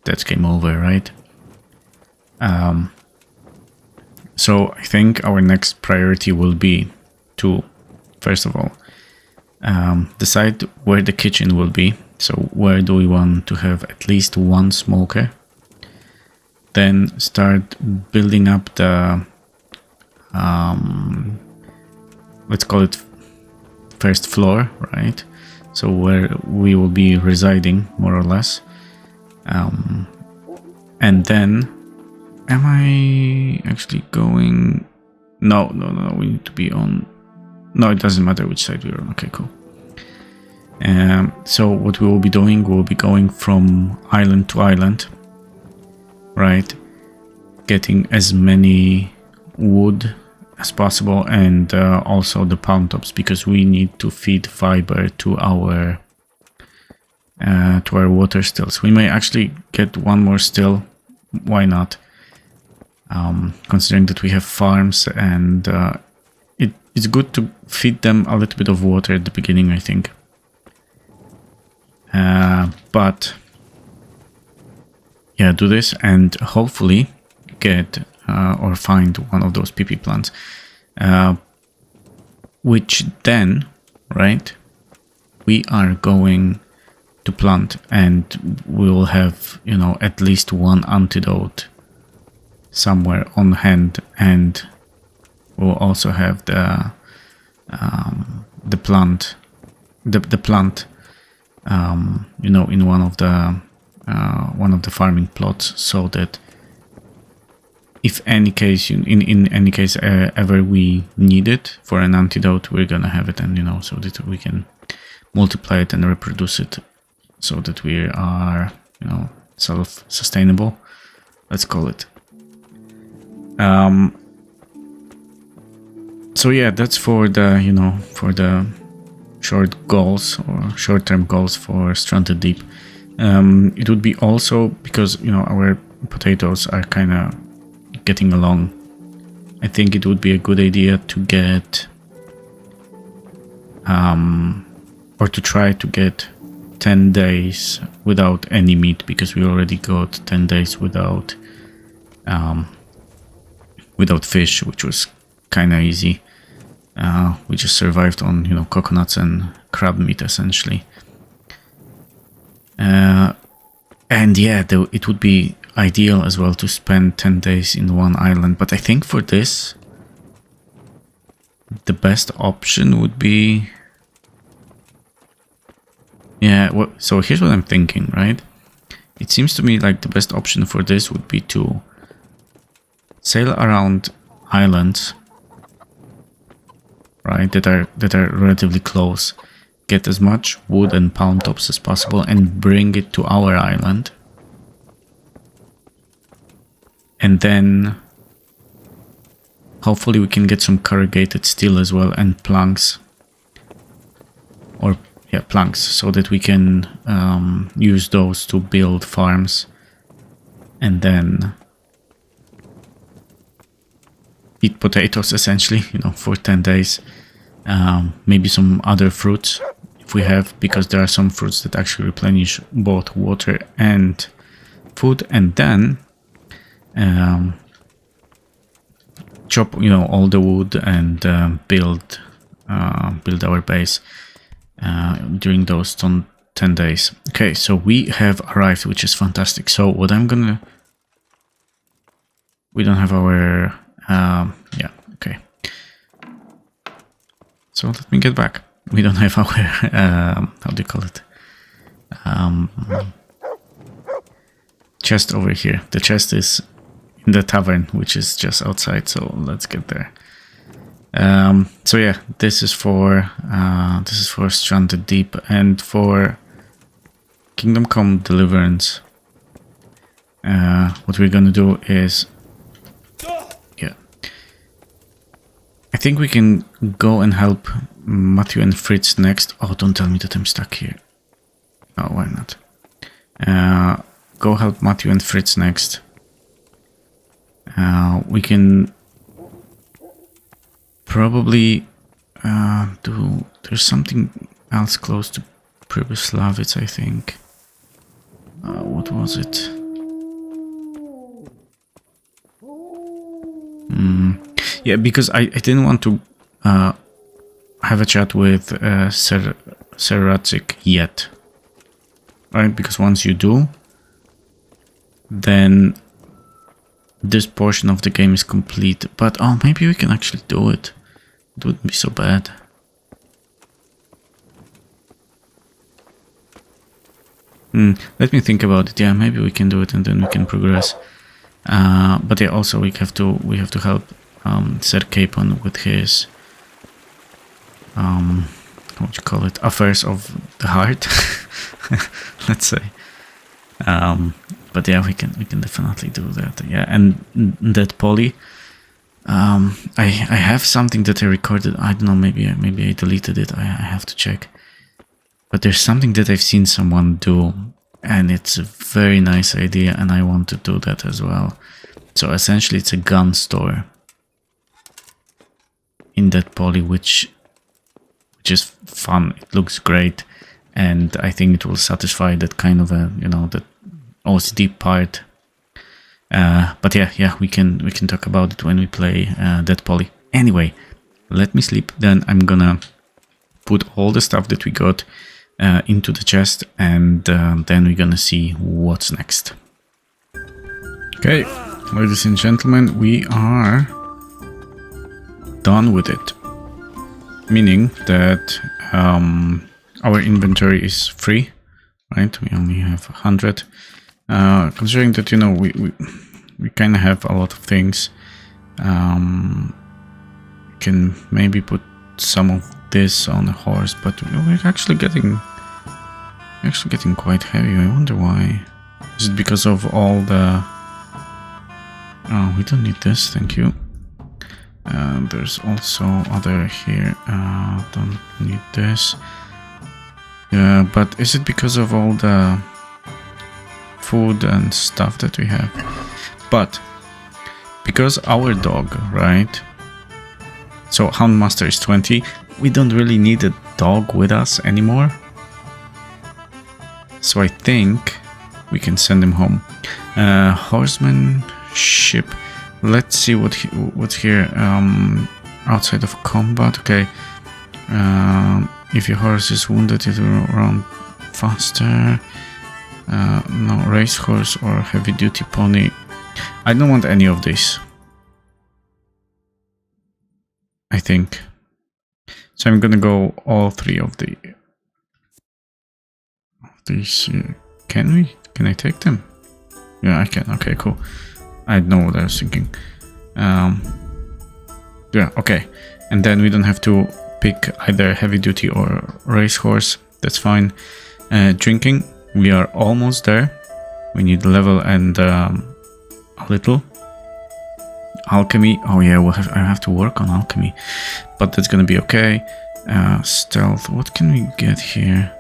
that's game over, right? So I think our next priority will be to, first of all, decide where the kitchen will be. So where do we want to have at least 1 smoker? Then start building up the let's call it first floor, right? So where we will be residing, more or less. And then, am I actually going? No, we need to be on. No, it doesn't matter which side we're on. Okay, cool. So what we will be doing, we'll be going from island to island, right? Getting as many wood as possible, and also the palm tops, because we need to feed fiber to our water stills. We may actually get 1 more still. Why not? Considering that we have farms, and it's good to feed them a little bit of water at the beginning, I think. But yeah, do this and hopefully get or find one of those PP plants, which then, right, we are going to plant, and we will have at least 1 antidote somewhere on hand, and we'll also have the plant in one of the one of the farming plots, so that if any case in any case ever we need it for an antidote, we're gonna have it, and so that we can multiply it and reproduce it, so that we are self-sustainable, let's call it. So yeah, that's for the for the short goals or short-term goals for Stranded Deep. It would be also because our potatoes are kind of getting along. I think it would be a good idea to get or to try to get 10 days without any meat, because we already got 10 days without fish, which was kind of easy. We just survived on coconuts and crab meat essentially. And yeah, it would be ideal as well to spend 10 days in one island, but I think for this the best option would be, so here's what I'm thinking, right? It seems to me like the best option for this would be to sail around islands, right, that are relatively close, get as much wood and palm tops as possible and bring it to our island. And then hopefully we can get some corrugated steel as well, and planks. Or planks, so that we can use those to build farms. And then eat potatoes essentially, for 10 days. Maybe some other fruits if we have, because there are some fruits that actually replenish both water and food. And then chop all the wood and build our base during those 10 days. Okay, so we have arrived, which is fantastic. So what we don't have our okay, so let me get back. We don't have our how do you call it, chest over here. The chest is in the tavern, which is just outside, so let's get there. So yeah, this is for Stranded Deep. And for Kingdom Come Deliverance, what we're gonna do is, I think we can go and help Matthew and Fritz next. Oh, don't tell me that I'm stuck here. Oh, why not? Go help Matthew and Fritz next. We can probably there's something else close to Pribyslavitz, I think. What was it? Yeah, because I didn't want to have a chat with Ser Ratzik yet, right? Because once you do, then this portion of the game is complete. But oh, maybe we can actually do it. It wouldn't be so bad. Let me think about it. Yeah, maybe we can do it and then we can progress. But yeah, also we have to help Sir Capon with his what do you call it, affairs of the heart, let's say. But yeah, we can definitely do that. Yeah, and that poly, I have something that I recorded. I don't know, maybe I deleted it. I have to check. But there's something that I've seen someone do, and it's a very nice idea, and I want to do that as well. So essentially, it's a gun store in that poly, which is fun. It looks great, and I think it will satisfy that kind of a that OCD part. But yeah, we can talk about it when we play that poly. Anyway, let me sleep. Then I'm gonna put all the stuff that we got into the chest, and then we're gonna see what's next. Okay, ladies and gentlemen, we are done with it, meaning that our inventory is free, right? We only have 100. Considering that, you know, we kind of have a lot of things. Can maybe put some of this on a horse, but we're actually getting quite heavy. I wonder why. Is it because of all the... Oh, we don't need this, thank you. There's also other here. Don't need this. But is it because of all the food and stuff that we have? But because our dog, right? So Houndmaster is 20. We don't really need a dog with us anymore. So I think we can send him home. Horsemanship. Let's see what's here. Outside of combat. Okay. If your horse is wounded, it will run faster. No, racehorse or heavy duty pony. I don't want any of this, I think. So I'm gonna go all three of these. Can we? Can I take them? Yeah, I can. Okay, cool. I know what I was thinking. Yeah, okay. And then we don't have to pick either heavy duty or racehorse. That's fine. Drinking, we are almost there. We need level and a little. Alchemy, oh yeah, I have to work on alchemy, but that's gonna be okay. Stealth, what can we get here?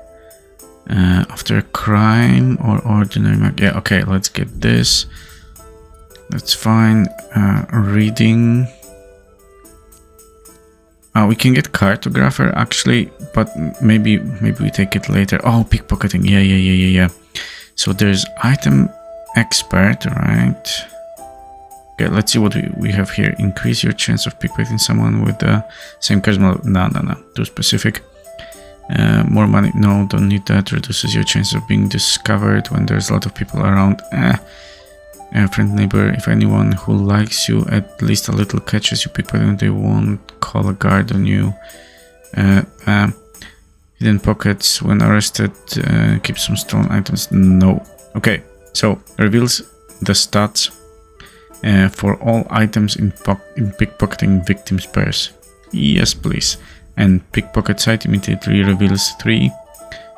After a crime or ordinary yeah, okay, let's get this. That's fine. Reading. We can get cartographer actually, but maybe we take it later. Oh, pickpocketing. Yeah. So there's item expert, right? Okay, let's see what we have here. Increase your chance of pickpocketing someone with the same charisma. No. Too specific. More money. No, don't need that. Reduces your chance of being discovered when there's a lot of people around. Friend, neighbor, if anyone who likes you at least a little catches you pickpocketing, they won't call a guard on you. Hidden pockets. When arrested, keep some stolen items. No. Okay, so reveals the stats for all items in pickpocketing victims' purse. Yes, please. And pickpocket site immediately reveals 3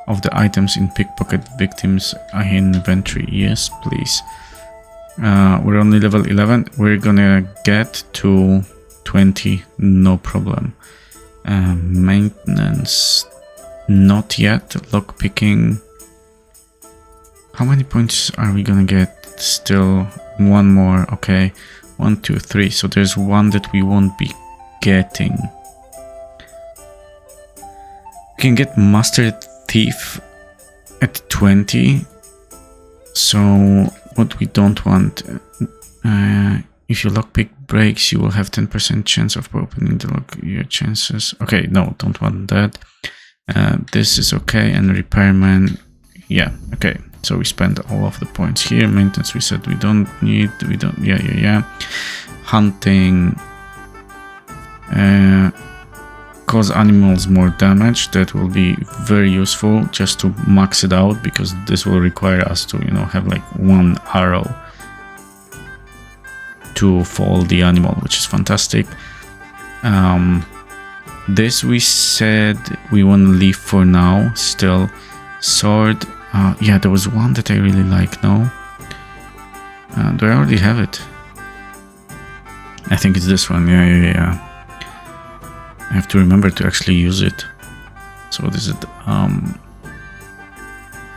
of the items in pickpocket victims' inventory. Yes, please. We're only level 11. We're gonna get to 20, no problem. Maintenance, not yet. Lockpicking. How many points are we gonna get? Still one more. Okay, 1, 2, 3. So there's one that we won't be getting. We can get Master Thief at 20. So what we don't want, if your lockpick breaks, you will have 10% chance of opening the lock. Your chances. Okay, no, don't want that. This is okay, and repairman, yeah, okay. So we spend all of the points here. Maintenance, we said we don't need. We don't. Yeah. Hunting. Cause animals more damage. That will be very useful just to max it out, because this will require us to, you know, have like 1 arrow to fall the animal, which is fantastic. This we said we want to leave for now. Still, sword. Yeah, there was one that I really like. No, do I already have it? I think it's this one. Yeah. I have to remember to actually use it. So what is it?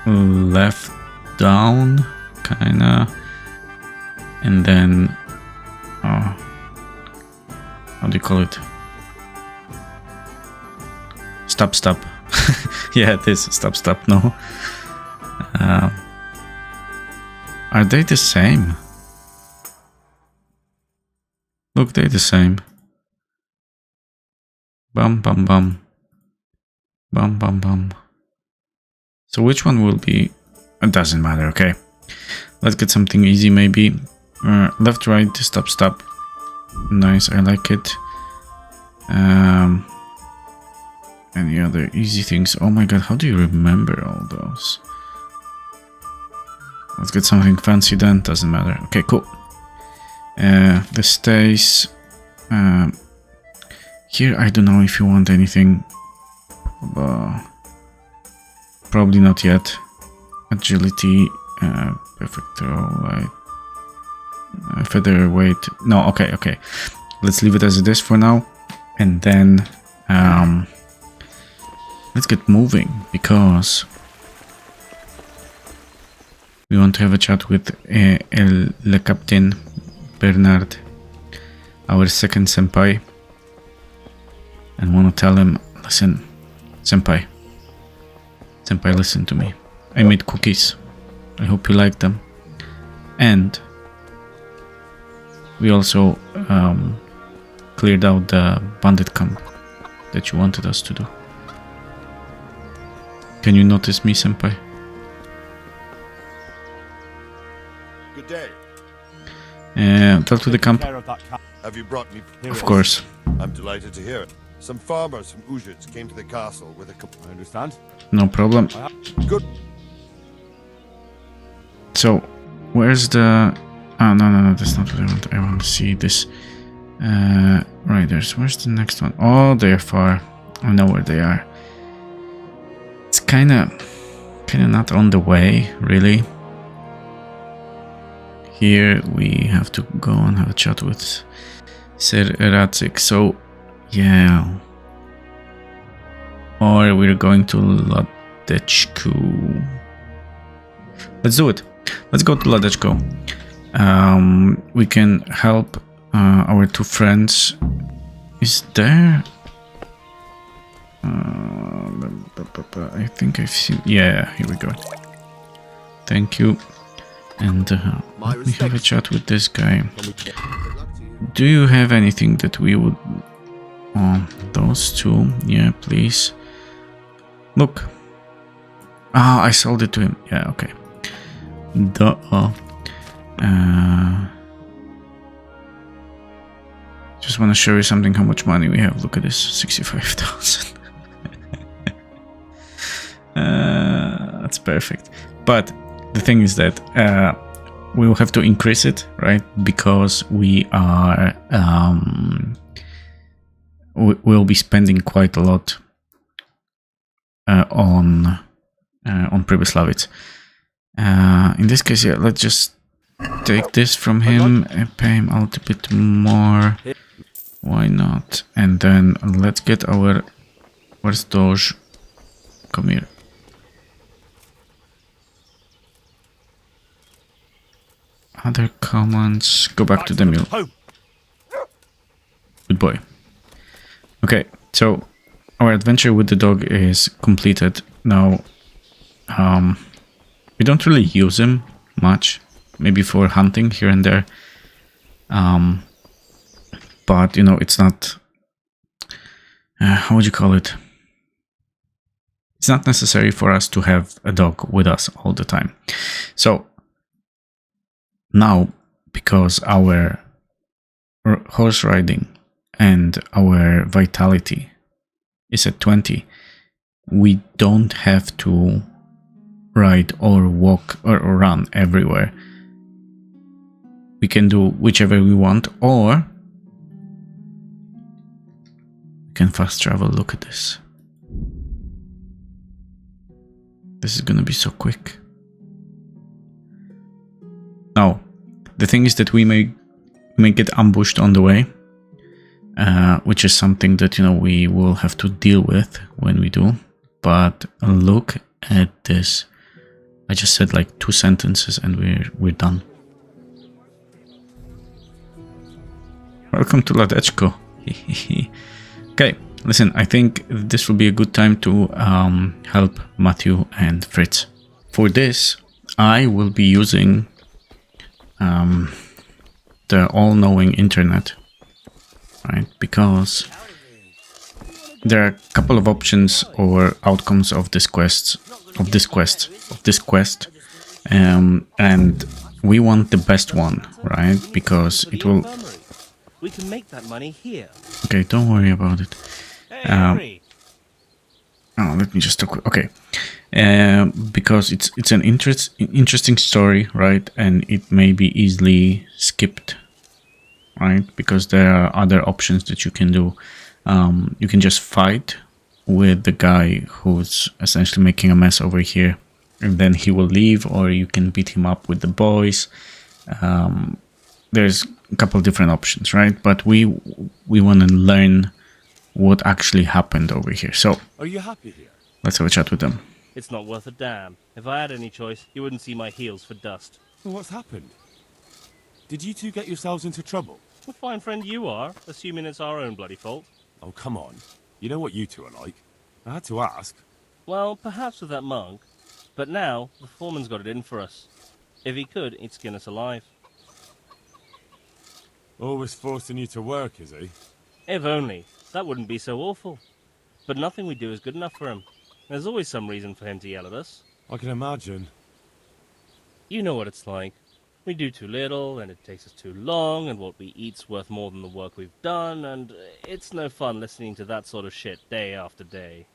Left down, kinda, and then how do you call it? Stop. Yeah, it is stop. No. Are they the same? Look, they're the same. Bum. So which one will be? It doesn't matter. Okay, let's get something easy maybe. Left, right, stop. Nice, I like it. Any other easy things? Oh my god, how do you remember all those? let's get something fancy then. Doesn't matter. Okay, cool. This stays. Here, I don't know if you want anything. Probably not yet. Agility, perfect throw, right? Featherweight. No, okay, okay. Let's leave it as it is for now. And then let's get moving, because we want to have a chat with Le Captain Bernard, our second senpai, and want to tell him, listen, senpai, listen to me. I made cookies. I hope you like them. And we also cleared out the bandit camp that you wanted us to do. Can you notice me, senpai? Good day. Tell to the camp. Have you brought me? Of course. I'm delighted to hear it. Some farmers from Uzhitz came to the castle with a. I understand. No problem. Good. So, where's the... Oh, no, that's not what I want. I want to see this. Riders. Where's the next one? Oh, they're far. I know where they are. It's kind of not on the way, really. Here we have to go and have a chat with Sir Eratzik. So, yeah. Or we're going to Ladechku. Let's do it. Let's go to Ladechko. We can help our two friends. Is there... I think I've seen... Yeah, here we go. Thank you. And let me have a chat with this guy. Do you have anything that we would... Oh, those two. Yeah, please. Look. Ah, I sold it to him. Yeah, okay. Just want to show you something, how much money we have. Look at this, 65,000. That's perfect. But the thing is that we will have to increase it, right? Because we are we'll be spending quite a lot on Pribyslavitz. In this case, yeah, let's just take this from him and pay him a little bit more. Why not? And then let's get our... Where's Doge? Come here. Other commands. Go back to the mill. Good boy. Okay, so our adventure with the dog is completed. Now, we don't really use him much. Maybe for hunting here and there. But, you know, it's not... how would you call it? It's not necessary for us to have a dog with us all the time. So, now, because our horse riding and our vitality is at 20, we don't have to ride or walk or run everywhere. We can do whichever we want, or we can fast travel. Look at this. This is gonna be so quick. Now, the thing is that we may get ambushed on the way, which is something that, you know, we will have to deal with when we do. But look at this. I just said like 2 sentences and we're done. Welcome to Ladechko. Okay, listen, I think this will be a good time to help Matthew and Fritz. For this, I will be using the all-knowing internet, right? Because there are a couple of options or outcomes of this quest, and we want the best one, right? Because it will... We can make that money here. Okay, don't worry about it. Oh, let me just talk. Okay, because it's an interesting story, right? And it may be easily skipped, right? Because there are other options that you can do. You can just fight with the guy who's essentially making a mess over here, and then he will leave, or you can beat him up with the boys. There's a couple different options, right? But we want to learn what actually happened over here. So Are you happy here? let's have a chat with them. It's not worth a damn. If I had any choice, you wouldn't see my heels for dust. Well, what's happened? Did you two get yourselves into trouble? What fine friend you are, assuming it's our own bloody fault. Oh, come on. You know what you two are like. I had to ask. Well, perhaps with that monk. But now, the foreman's got it in for us. If he could, he'd skin us alive. Always forcing you to work, is he? If only. That wouldn't be so awful. But nothing we do is good enough for him. There's always some reason for him to yell at us. I can imagine. You know what it's like. We do too little, and it takes us too long, and what we eat's worth more than the work we've done, and it's no fun listening to that sort of shit day after day.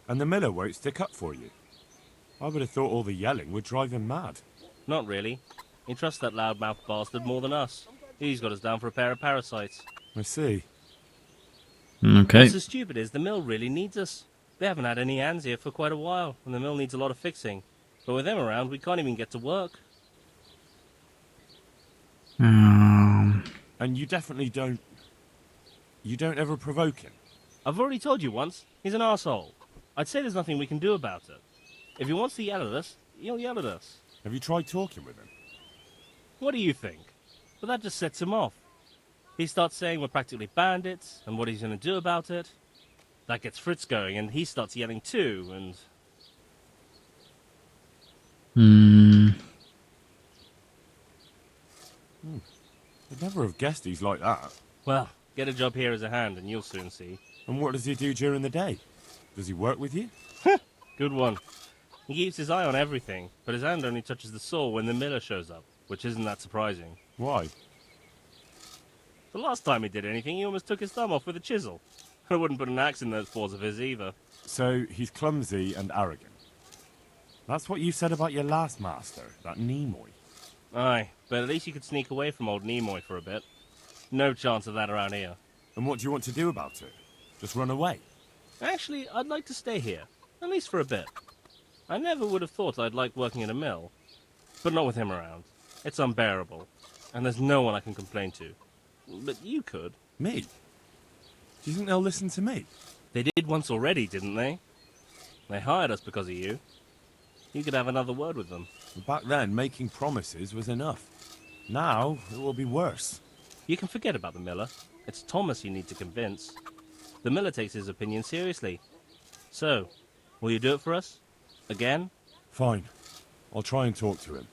And the miller won't stick up for you. I would have thought all the yelling would drive him mad. Not really. He trusts that loudmouth bastard more than us. He's got us down for a pair of parasites. I see. Okay. What's so stupid is the mill really needs us. They haven't had any hands here for quite a while, and the mill needs a lot of fixing. But with them around, we can't even get to work. And you definitely don't... You don't ever provoke him? I've already told you once, he's an arsehole. I'd say there's nothing we can do about it. If he wants to yell at us, he'll yell at us. Have you tried talking with him? What do you think? But that just sets him off. He starts saying we're practically bandits, and what he's going to do about it. That gets Fritz going, and he starts yelling too, and... I'd never have guessed he's like that. Well, get a job here as a hand, and you'll soon see. And what does he do during the day? Does he work with you? Good one. He keeps his eye on everything, but his hand only touches the saw when the miller shows up, which isn't that surprising. Why? The last time he did anything, he almost took his thumb off with a chisel. I wouldn't put an axe in those paws of his either. So he's clumsy and arrogant. That's what you said about your last master, that Nimoy. Aye, but at least you could sneak away from old Nimoy for a bit. No chance of that around here. And what do you want to do about it? Just run away? Actually, I'd like to stay here, at least for a bit. I never would have thought I'd like working in a mill, but not with him around. It's unbearable, and there's no one I can complain to. But you could. Me? Do you think they'll listen to me? They did once already, didn't they? They hired us because of you. You could have another word with them. Back then, making promises was enough. Now, it will be worse. You can forget about the miller. It's Thomas you need to convince. The miller takes his opinion seriously. So, will you do it for us? Again? Fine. I'll try and talk to him.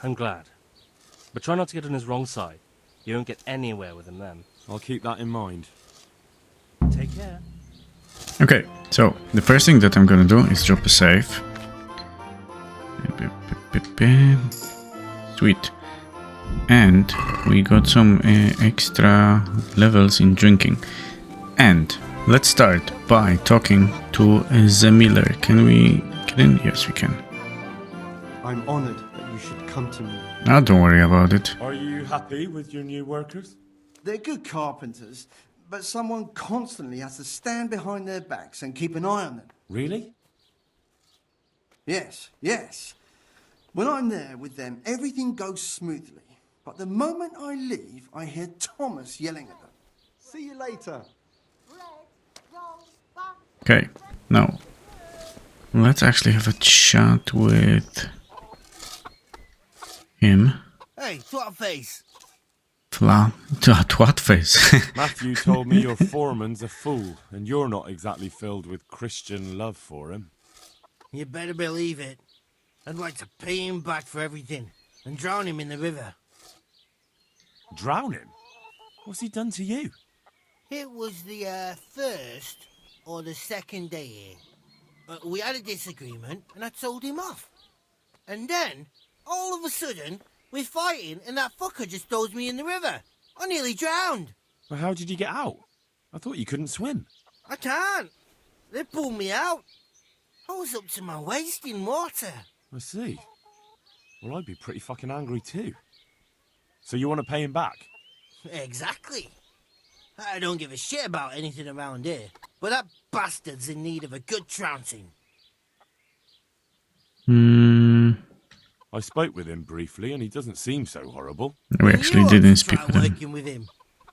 I'm glad. But try not to get on his wrong side. You won't get anywhere with him then. I'll keep that in mind. Take care. Okay, so the first thing that I'm gonna do is drop a save. Sweet. And we got some extra levels in drinking. And let's start by talking to the miller. Can we get in? Yes, we can. I'm honored that you should come to me. Now, don't worry about it. Are you happy with your new workers? They're good carpenters, but someone constantly has to stand behind their backs and keep an eye on them. Really? Yes, yes. When I'm there with them, everything goes smoothly. But the moment I leave, I hear Thomas yelling at them. See you later. Okay, now let's actually have a chat with him. Hey, twat face. Twat face. Matthew told me your foreman's a fool, and you're not exactly filled with Christian love for him. You better believe it. I'd like to pay him back for everything and drown him in the river. Drown him? What's he done to you? It was the first or the second day here. We had a disagreement and I told him off. And then, all of a sudden, we're fighting and that fucker just throws me in the river. I nearly drowned. Well, how did you get out? I thought you couldn't swim. I can't. They pulled me out. I was up to my waist in water. I see. Well, I'd be pretty fucking angry too. So you want to pay him back? Exactly. I don't give a shit about anything around here, but that bastard's in need of a good trouncing. I spoke with him briefly, and he doesn't seem so horrible. We actually didn't speak try with him. working with him.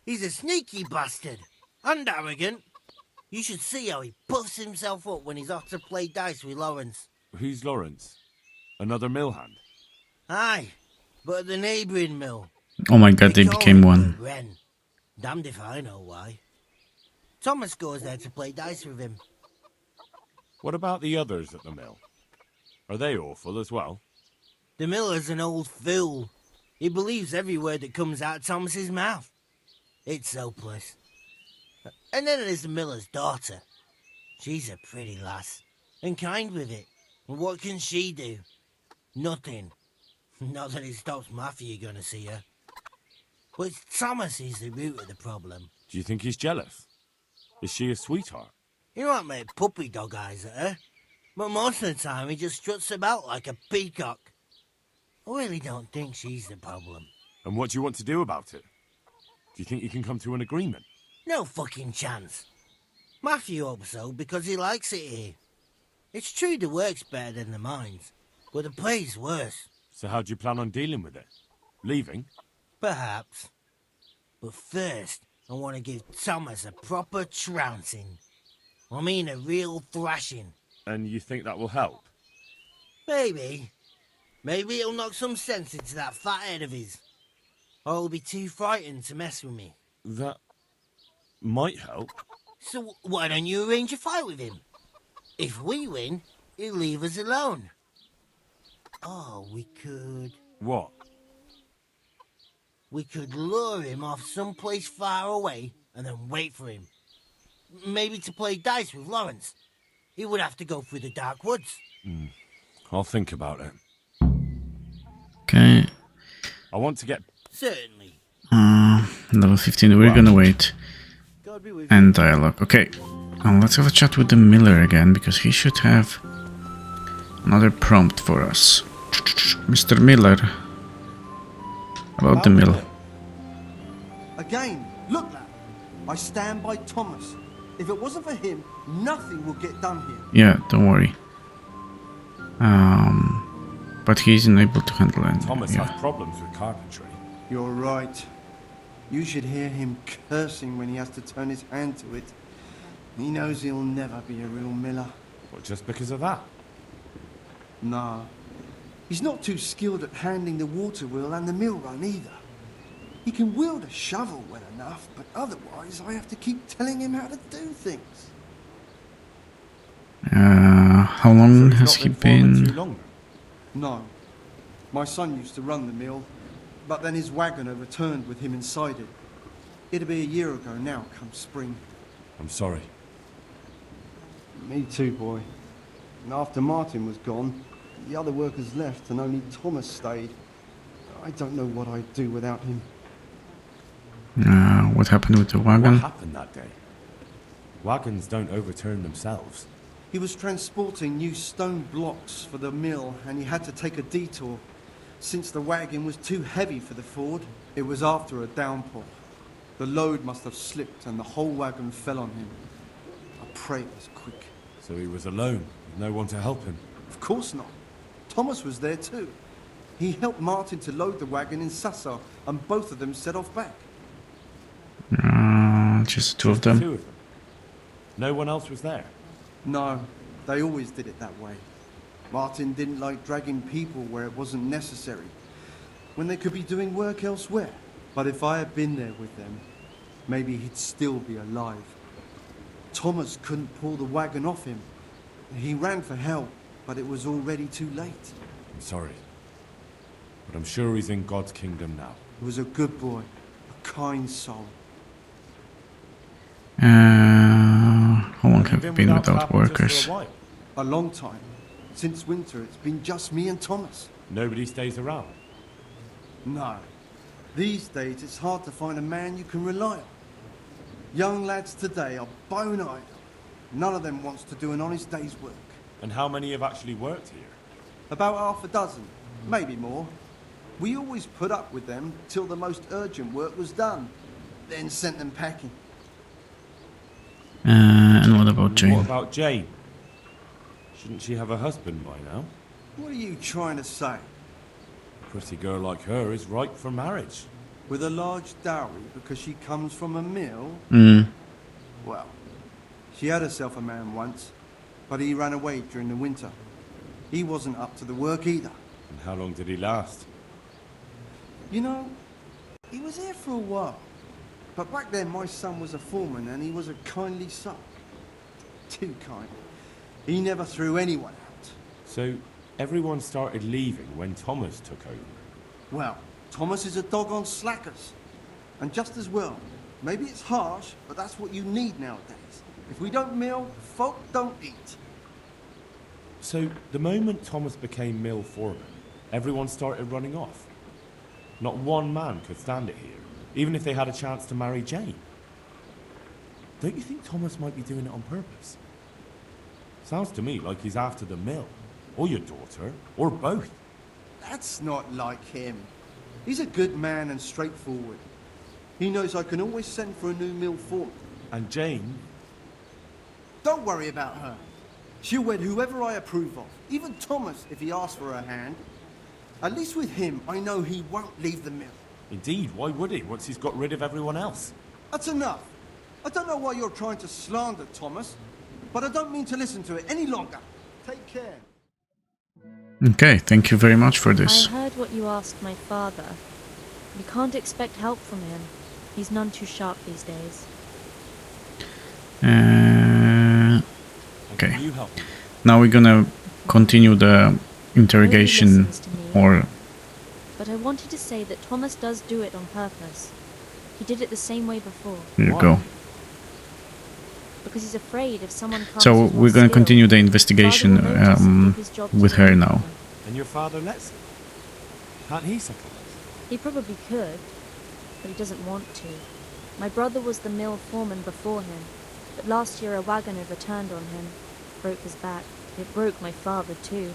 He's a sneaky bastard and arrogant. You should see how he puffs himself up when he's off to play dice with Lawrence. Who's Lawrence? Another mill hand? Aye, but at the neighbouring mill. Oh my god, they became one. Wren. Damned if I know why. Thomas goes there to play dice with him. What about the others at the mill? Are they awful as well? The miller's an old fool. He believes every word that comes out of Thomas's mouth. It's hopeless. And then there's the miller's daughter. She's a pretty lass, and kind with it. And what can she do? Nothing. Not that it stops Matthew gonna see her. But it's Thomas who's the root of the problem. Do you think he's jealous? Is she a sweetheart? He might make puppy dog eyes at her, but most of the time he just struts about like a peacock. I really don't think she's the problem. And what do you want to do about it? Do you think you can come to an agreement? No fucking chance. Matthew hopes so because he likes it here. It's true the work's better than the mines, but the pay's worse. So how do you plan on dealing with it? Leaving? Perhaps. But first, I want to give Thomas a proper trouncing. I mean a real thrashing. And you think that will help? Maybe. Maybe it'll knock some sense into that fat head of his. Or he'll be too frightened to mess with me. That might help. So why don't you arrange a fight with him? If we win, he'll leave us alone. Oh, we could... What? We could lure him off someplace far away and then wait for him. Maybe to play dice with Lawrence. He would have to go through the dark woods. I'll think about it. Okay. I want to get... Certainly. Level 15. We're gonna wait. God be with And dialogue. Okay. Let's have a chat with the miller again, because he should have another prompt for us. Mr. Miller. About the mill. Again, look, lad. I stand by Thomas. If it wasn't for him, nothing will get done here. Yeah, don't worry. But he's unable to handle it. Thomas Yeah. has problems with carpentry. You're right. You should hear him cursing when he has to turn his hand to it. He knows he'll never be a real miller. But just because of that? Nah. He's not too skilled at handling the water wheel and the mill run either. He can wield a shovel well enough, but otherwise I have to keep telling him how to do things. How long has Not he foreman too been? long? No. My son used to run the mill, but then his wagon overturned with him inside it. It'll be a year ago now, come spring. I'm sorry. Me too, boy. And after Martin was gone, the other workers left and only Thomas stayed. I don't know what I'd do without him. What happened with the What wagon? happened that day? Wagons don't overturn themselves. He was transporting new stone blocks for the mill and he had to take a detour. Since the wagon was too heavy for the ford, it was after a downpour. The load must have slipped and the whole wagon fell on him. I pray it was quick. So he was alone, with no one to help him. Of course not. Thomas was there too. He helped Martin to load the wagon in Sassa and both of them set off back. Just the two of The them. two of them. No one else was there. No, they always did it that way. Martin didn't like dragging people where it wasn't necessary, when they could be doing work elsewhere. But if I had been there with them, maybe he'd still be alive. Thomas couldn't pull the wagon off him. He ran for help, but it was already too late. I'm sorry. But I'm sure he's in God's kingdom now. He was a good boy, a kind soul. How long have you been without carpenters workers? for a while? A long time. Since winter, it's been just me and Thomas. Nobody stays around. No. These days, it's hard to find a man you can rely on. Young lads today are bone idle. None of them wants to do an honest day's work. And how many have actually worked here? About half a dozen, maybe more. We always put up with them till the most urgent work was done, then sent them packing. And what about Jane? What about Jane? Shouldn't she have a husband by now? What are you trying to say? A pretty girl like her is ripe for marriage. With a large dowry because she comes from a mill? Well, she had herself a man once, but he ran away during the winter. He wasn't up to the work either. And how long did he last? You know, he was here for a while. But back then my son was a foreman and he was a kindly soul. Too kind. He never threw anyone out. So, everyone started leaving when Thomas took over? Well, Thomas is a dog on slackers. And just as well. Maybe it's harsh, but that's what you need nowadays. If we don't mill, folk don't eat. So, the moment Thomas became mill foreman, everyone started running off? Not one man could stand it here, even if they had a chance to marry Jane. Don't you think Thomas might be doing it on purpose? Sounds to me like he's after the mill, or your daughter, or both. That's not like him. He's a good man and straightforward. He knows I can always send for a new mill foreman. And Jane? Don't worry about her. She'll wed whoever I approve of, even Thomas if he asks for her hand. At least with him, I know he won't leave the mill. Indeed, why would he, once he's got rid of everyone else? That's enough. I don't know why you're trying to slander Thomas, but I don't mean to listen to it any longer. Take care. Okay, thank you very much for this. I heard what you asked my father. You can't expect help from him. He's none too sharp these days. Okay. Now we're gonna continue the interrogation, or... But I wanted to say that Thomas does do it on purpose. He did it the same way before. There you go. Because he's afraid if someone comes So with more we're gonna skill, continue the investigation Father will notice and give his job to with her someone now. different. And your father lets him? Can't he settle it? He probably could, but he doesn't want to. My brother was the mill foreman before him, but last year a wagon overturned on him, broke his back. It broke my father too.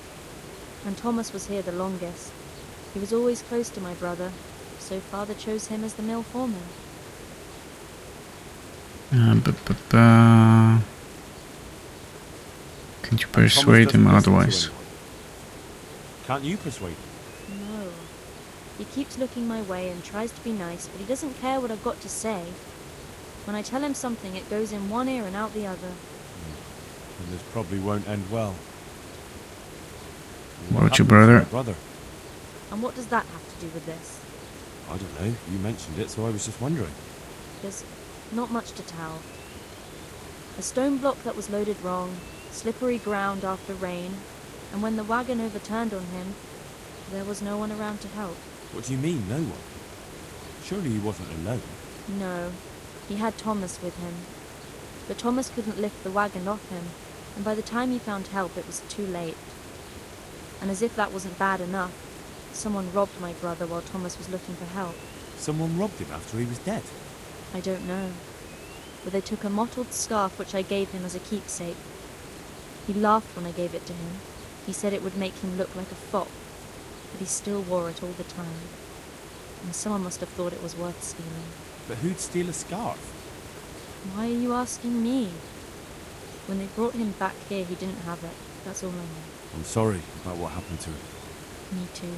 And Thomas was here the longest. He was always close to my brother, so father chose him as the mill foreman. Can't you persuade him otherwise? Can't you persuade him? No. He keeps looking my way and tries to be nice, but he doesn't care what I've got to say. When I tell him something, it goes in one ear and out the other. And this probably won't end well. What about your brother? Brother? And what does that have to do with this? I don't know. You mentioned it, so I was just wondering. There's not much to tell. A stone block that was loaded wrong, slippery ground after rain, and when the wagon overturned on him, there was no one around to help. What do you mean, no one? Surely he wasn't alone. No, he had Thomas with him. But Thomas couldn't lift the wagon off him, and by the time he found help, it was too late. And as if that wasn't bad enough, someone robbed my brother while Thomas was looking for help. Someone robbed him after he was dead? I don't know. But they took a mottled scarf which I gave him as a keepsake. He laughed when I gave it to him. He said it would make him look like a fop, but he still wore it all the time. And someone must have thought it was worth stealing. But who'd steal a scarf? Why are you asking me? When they brought him back here, he didn't have it. That's all I know. I'm sorry about what happened to him. Me too.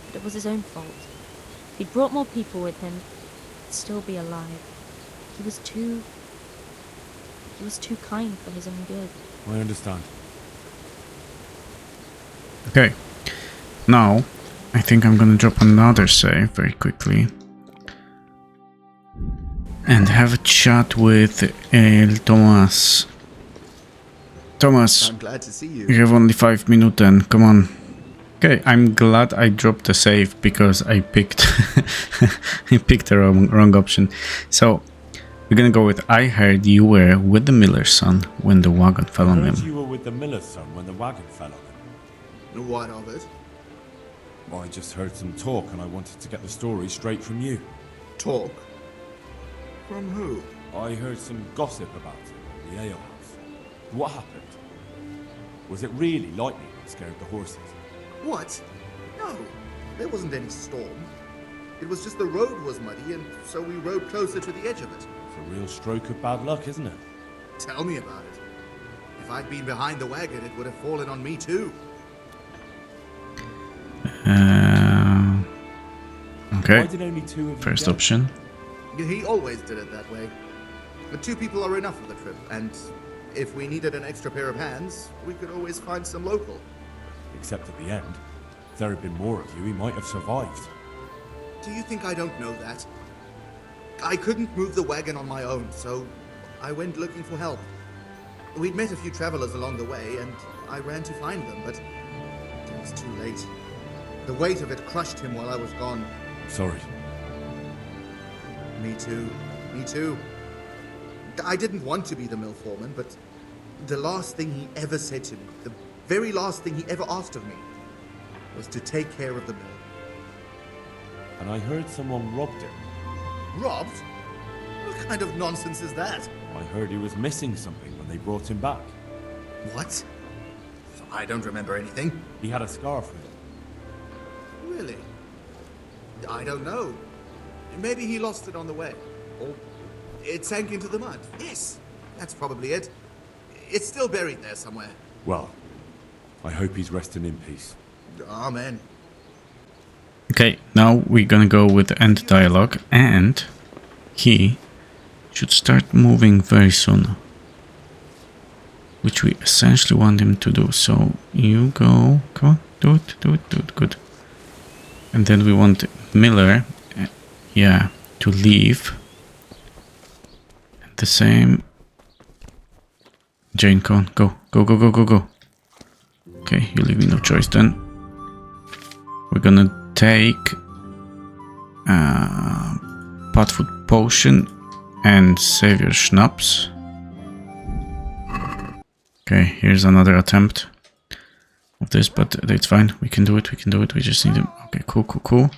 But it was his own fault. If he'd brought more people with him, he'd still be alive. He was too kind for his own good. I understand. Okay. Now, I think I'm gonna drop another save very quickly. And have a chat with Thomas. Thomas, I'm glad to see you. you have only 5 minutes and come on. Okay, I'm glad I dropped the save because I picked I picked the wrong option. So we're gonna go with I heard you were with the miller's son when the wagon fell on him. You were with the miller's son when the wagon fell on him. And what of it? Well, I just heard some talk and I wanted to get the story straight from you. Talk? From who? I heard some gossip about it at the alehouse. What happened? Was it really lightning that scared the horses? What? No, there wasn't any storm. It was just the road was muddy, and so we rode closer to the edge of it. It's a real stroke of bad luck, isn't it? Tell me about it. If I'd been behind the wagon, it would have fallen on me too. Okay. Why did only 2 of you First go? option. He always did it that way. But 2 people are enough for the trip, and if we needed an extra pair of hands, we could always find some local. Except at the end. If there had been more of you, he might have survived. Do you think I don't know that? I couldn't move the wagon on my own, so I went looking for help. We'd met a few travelers along the way, and I ran to find them, but it was too late. The weight of it crushed him while I was gone. Sorry. Me too. Me too. I didn't want to be the mill foreman, but the last thing he ever said to me, the very last thing he ever asked of me, was to take care of the mill. And I heard someone robbed him. Robbed? What kind of nonsense is that? I heard he was missing something when they brought him back. What? I don't remember anything. He had a scarf with him. Really? I don't know. Maybe he lost it on the way. Or it sank into the mud. Yes, that's probably it. It's still buried there somewhere. Well, I hope he's resting in peace. Amen. Okay, now we're gonna go with the end dialogue, and he should start moving very soon, which we essentially want him to do. So you go, come on, do it, good. And then we want Miller, yeah, to leave. And the same. Jane, come on, go. Okay, you leave me no choice then. We're gonna take Potfoot Potion and Savior Schnapps. Okay, here's another attempt of this, but it's fine. We can do it. We just need him. Okay, cool.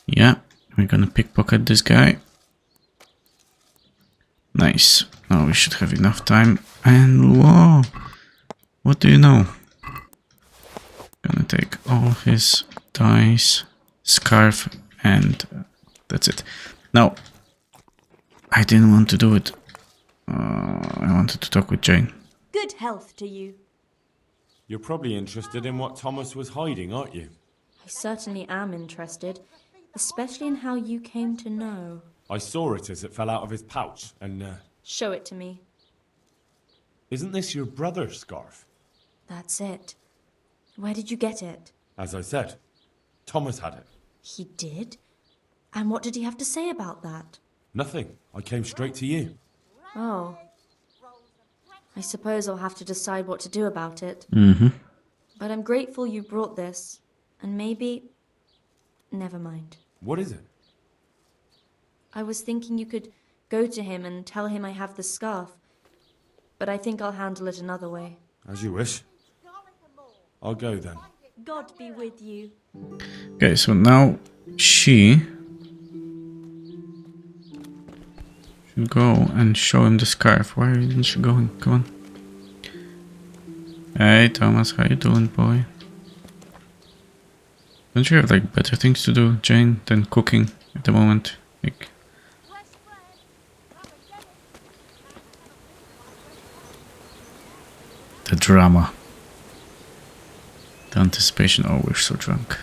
Yeah, we're gonna pickpocket this guy. Nice. Now we should have enough time. And whoa! What do you know? Gonna take all his dice, scarf, and that's it. Now, I didn't want to do it. I wanted to talk with Jane. Good health to you. You're probably interested in what Thomas was hiding, aren't you? I certainly am interested, especially in how you came to know. I saw it as it fell out of his pouch, and Show it to me. isn't this your brother's scarf? That's it. Where did you get it? As I said, Thomas had it. He did? And what did he have to say about that? Nothing. I came straight to you. Oh. I suppose I'll have to decide what to do about it. Mm-hmm. But I'm grateful you brought this. And maybe... Never mind. What is it? I was thinking you could go to him and tell him I have the scarf. But I think I'll handle it another way. As you wish. I'll go then. God be with you. Okay, so now she should go and show him the scarf. Why isn't she going? Come on. Hey Thomas, how you doing, boy? Don't you have like better things to do, Jane, than cooking at the moment? Like, the drama. The anticipation. Oh, we're so drunk.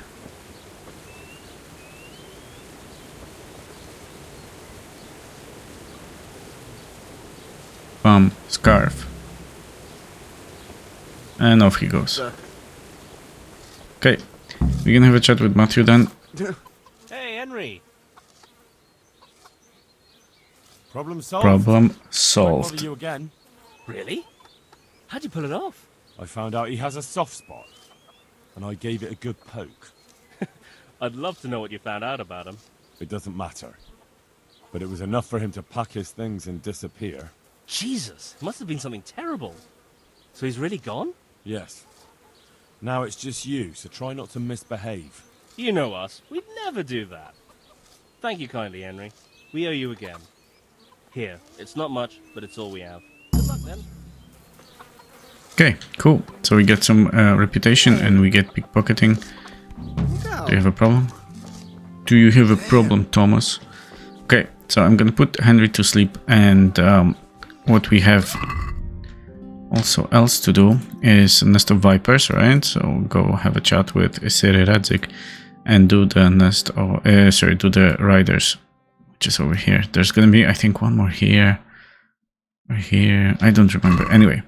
Scarf. And off he goes. Okay, we're gonna have a chat with Matthew then. Hey, Henry. Problem solved. Problem Won't solved. bother you again. Really? How'd you pull it off? I found out he has a soft spot, and I gave it a good poke. I'd love to know what you found out about him. It doesn't matter. But it was enough for him to pack his things and disappear. Jesus, must have been something terrible. So he's really gone? Yes. Now it's just you, so try not to misbehave. You know us. We'd never do that. Thank you kindly, Henry. We owe you again. Here, it's not much, but it's all we have. Good luck then. Okay, cool. So we get some reputation and we get pickpocketing. Do you have a problem? Do you have a problem, Thomas? Okay, so I'm gonna put Henry to sleep, and what we have also else to do is a nest of vipers, right? So go have a chat with Siri Radzik and do the nest of, do the riders, which is over here. There's gonna be, I think, one more here, or here. I don't remember. Anyway,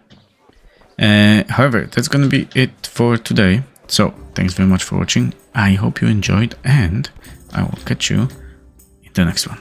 however, that's gonna be it for today. So thanks very much for watching. I hope you enjoyed, and I will catch you in the next one.